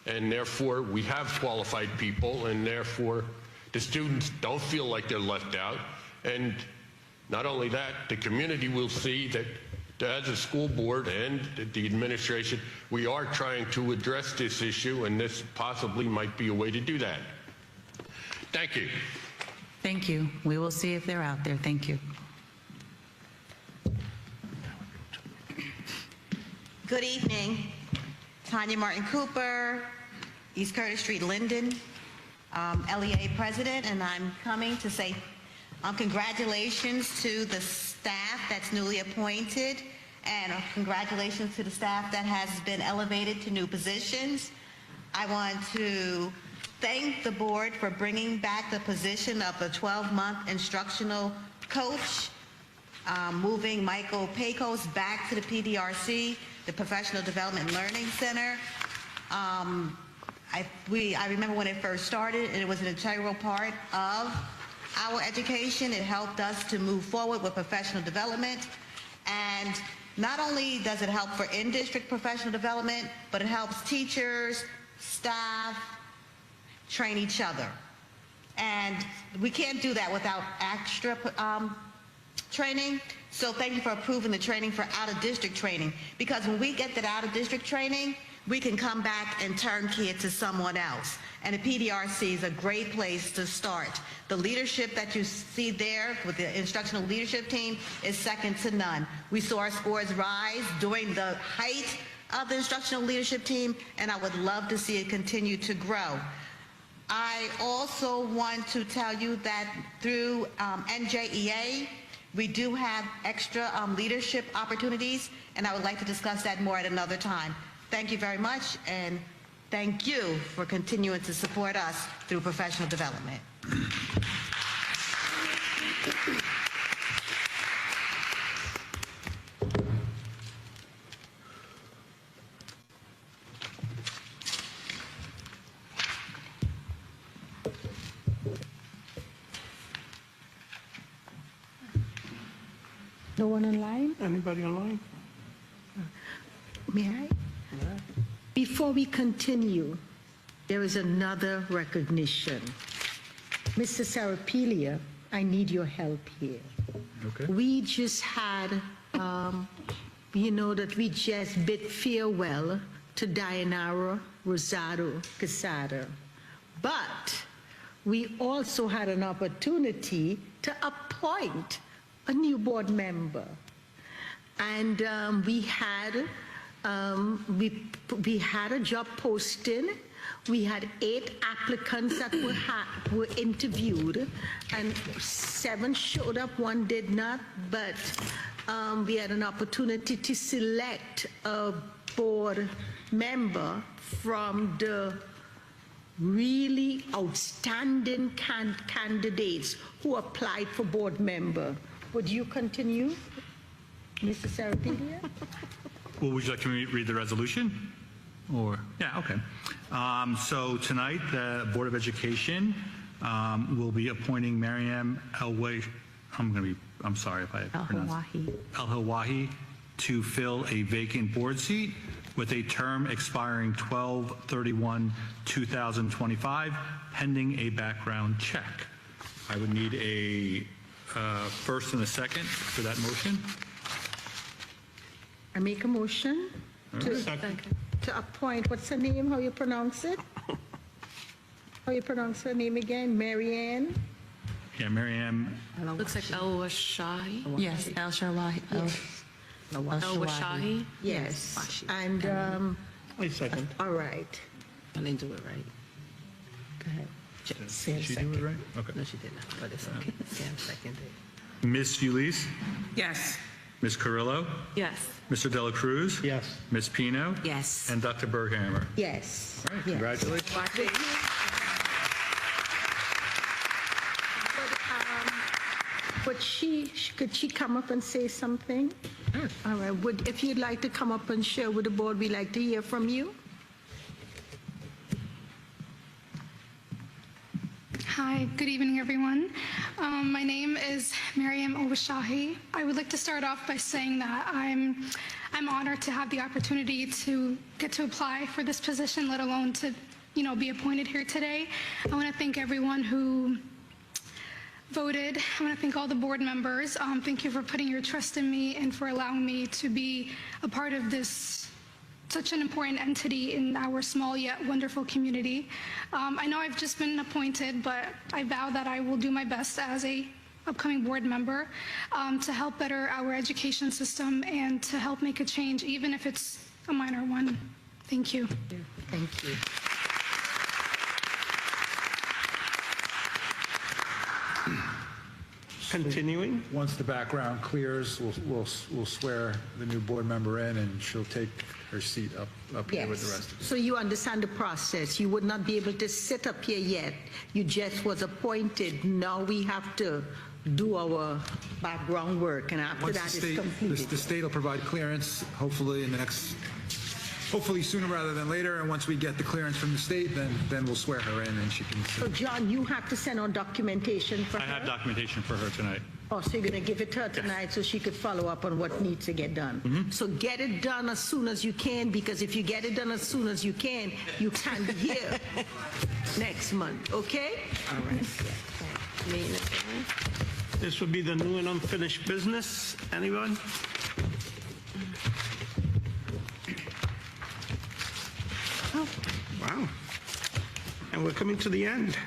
and therefore we have qualified people, and therefore the students don't feel like they're left out. And not only that, the community will see that as a school board and the administration, we are trying to address this issue, and this possibly might be a way to do that. Thank you. Thank you. We will see if they're out there. Thank you. Good evening. Tanya Martin Cooper, East Curtis Street, Linden, LEA president, and I'm coming to say congratulations to the staff that's newly appointed, and congratulations to the staff that has been elevated to new positions. I want to thank the board for bringing back the position of the 12-month instructional coach, moving Michael Pecos back to the PDRC, the Professional Development Learning Center. I remember when it first started, and it was an integral part of our education. It helped us to move forward with professional development. And Not only does it help for in-district professional development, but it helps teachers, staff, train each other. And we can't do that without extra training. So thank you for approving the training for out-of-district training, because when we get that out-of-district training, we can come back and turn kids to someone else. And the PDRC is a great place to start. The leadership that you see there with the instructional leadership team is second to none. We saw our scores rise during the height of the instructional leadership team, and I would love to see it continue to grow. I also want to tell you that through NJEA, we do have extra leadership opportunities, and I would like to discuss that more at another time. Thank you very much, and thank you for continuing to support us through professional development. No one online? Anybody online? May I? Before we continue, there is another recognition. Mr. Sarapelia, I need your help here. Okay. We just had, you know, that we just bid farewell to Dayanara Rosado Quesada. But we also had an opportunity to appoint a new board member. And we had a job posting. We had 8 applicants that were interviewed, and 7 showed up, 1 did not, but we had an opportunity to select a board member from the really outstanding candidates who applied for board member. Would you continue, Mr. Sarapelia? Well, would you like to read the resolution? Or, yeah, okay. So tonight, the Board of Education will be appointing Mariam I'm sorry if I pronounced El-Hawahi to fill a vacant board seat with a term expiring 12/31/2025, pending a background check. I would need a first and a second for that motion. I make a motion to appoint, what's her name, how you pronounce it? How you pronounce her name again? Marianne? Yeah, Mariam. Looks like El-Washahi. Yes, El-Shawahi. El-Washahi. Yes. And, Wait a second. all right. I didn't do it right. Go ahead. Sam Did she do it right? Okay. No, she did not, but it's okay. Sam seconded. Ms. Ulisse? Yes. Ms. Carrillo? Yes. Mr. Dela Cruz? Yes. Ms. Pino? Yes. And Dr. Berghammer? Yes. All right, Yes. congratulations. Could she come up and say something? All right. If you'd like to come up and share with the board, we'd like to hear from you. Hi, good evening, everyone. My name is Mariam Owashahi. I would like to start off by saying that I'm honored to have the opportunity to get to apply for this position, let alone to, be appointed here today. I want to thank everyone who voted. I want to thank all the board members. Thank you for putting your trust in me and for allowing me to be a part of this such an important entity in our small yet wonderful community. I know I've just been appointed, but I vow that I will do my best as a upcoming board member to help better our education system and to help make a change, even if it's a minor one. Thank you. Thank you. Continuing. Once the background clears, we'll swear the new board member in, and she'll take her seat up here with the rest of us. So you understand the process. You would not be able to sit up here yet. You just was appointed. Now we have to do our background work, and after that it's completed. The state will provide clearance, hopefully in the next, hopefully sooner rather than later, and once we get the clearance from the state, then we'll swear her in and she can sit. So John, you have to send on documentation for her? I have documentation for her tonight. Oh, so you're going to give it to her tonight so she could follow up on what needs to get done. So get it done as soon as you can, because if you get it done as soon as you can be here next month, okay? All right. This will be the new and unfinished business. Anyone? Oh, wow. And we're coming to the end.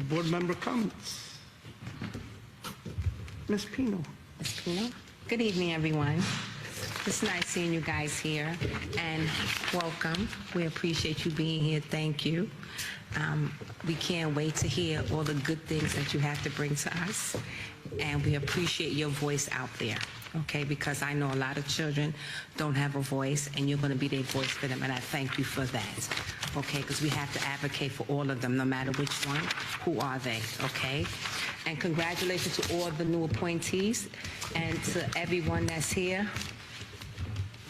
Board member comments. Ms. Pino. Ms. Pino. Good evening, everyone. It's nice seeing you guys here, and welcome. We appreciate you being here. Thank you. We can't wait to hear all the good things that you have to bring to us, and we appreciate your voice out there, okay? Because I know a lot of children don't have a voice, and you're going to be their voice for them, and I thank you for that, okay? Because we have to advocate for all of them, no matter which one. Who are they, okay? And congratulations to all the new appointees and to everyone that's here.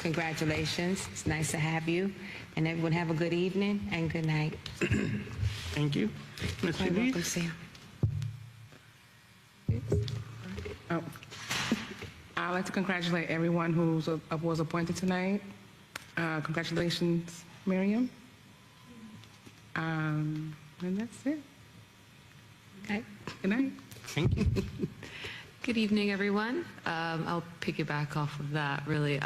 Congratulations. It's nice to have you. And everyone have a good evening and good night. Thank you. Ms. You're Lee? welcome, Sam. Oh. I'd like to congratulate everyone who was appointed tonight. Congratulations, Miriam. And that's it. Okay. Good night. Thank you. Good evening, everyone. I'll piggyback off of that, really.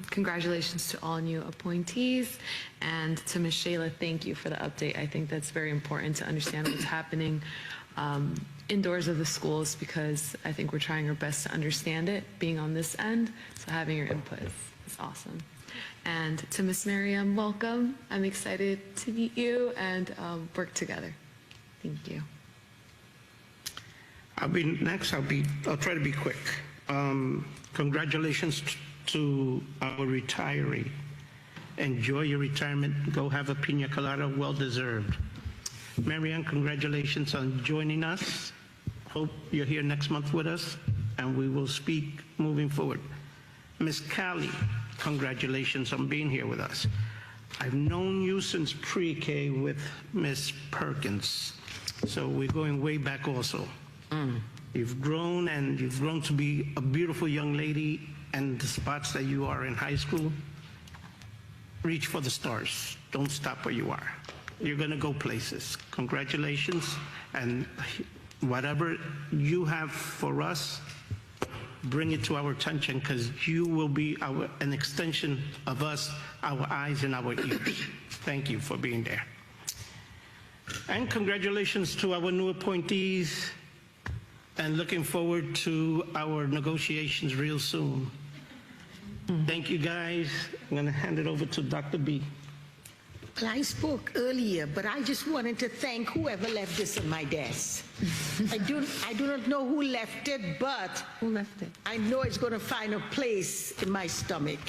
Congratulations to all new appointees, and to Ms. Shayla, thank you for the update. I think that's very important to understand what's happening indoors of the schools, because I think we're trying our best to understand it, being on this end, so having your input is awesome. And to Ms. Miriam, welcome. I'm excited to meet you and work together. Thank you. I'll try to be quick. Congratulations to our retiree. Enjoy your retirement. Go have a pina colada, well deserved. Marianne, congratulations on joining us. Hope you're here next month with us, and we will speak moving forward. Ms. Callie, congratulations on being here with us. I've known you since pre-K with Ms. Perkins, so we're going way back also. You've grown, and you've grown to be a beautiful young lady, and the spots that you are in high school, reach for the stars. Don't stop where you are. You're going to go places. Congratulations, and whatever you have for us, bring it to our attention, because you will be an extension of us, our eyes and our ears. Thank you for being there. And congratulations to our new appointees, and looking forward to our negotiations real soon. Thank you, guys. I'm going to hand it over to Dr. B. Well, I spoke earlier, but I just wanted to thank whoever left this on my desk. I do not know who left it, but Who left it? I know it's going to find a place in my stomach.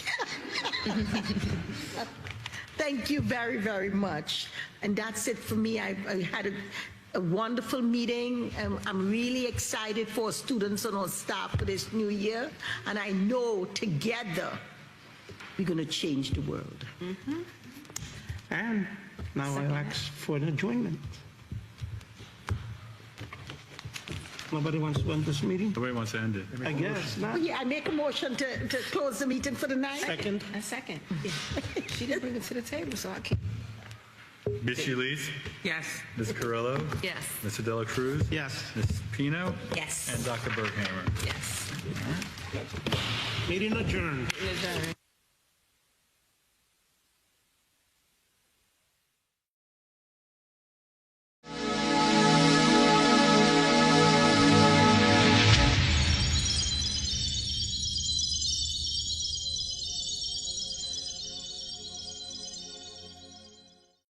Thank you very, very much. And that's it for me. I had a wonderful meeting. I'm really excited for students and our staff for this new year. And I know together we're going to change the world. And now I'll ask for an adjournment. Nobody wants to end this meeting? Nobody wants to end it. I guess not. Oh, yeah, I make a motion to close the meeting for the night. Second. A second. She didn't bring it to the table, so I can't. Ms. Shalice? Yes. Ms. Carrillo? Yes. Mr. Dela Cruz? Yes. Ms. Pino? Yes. And Dr. Berghammer? Yes. Meeting adjourned. Adjourned.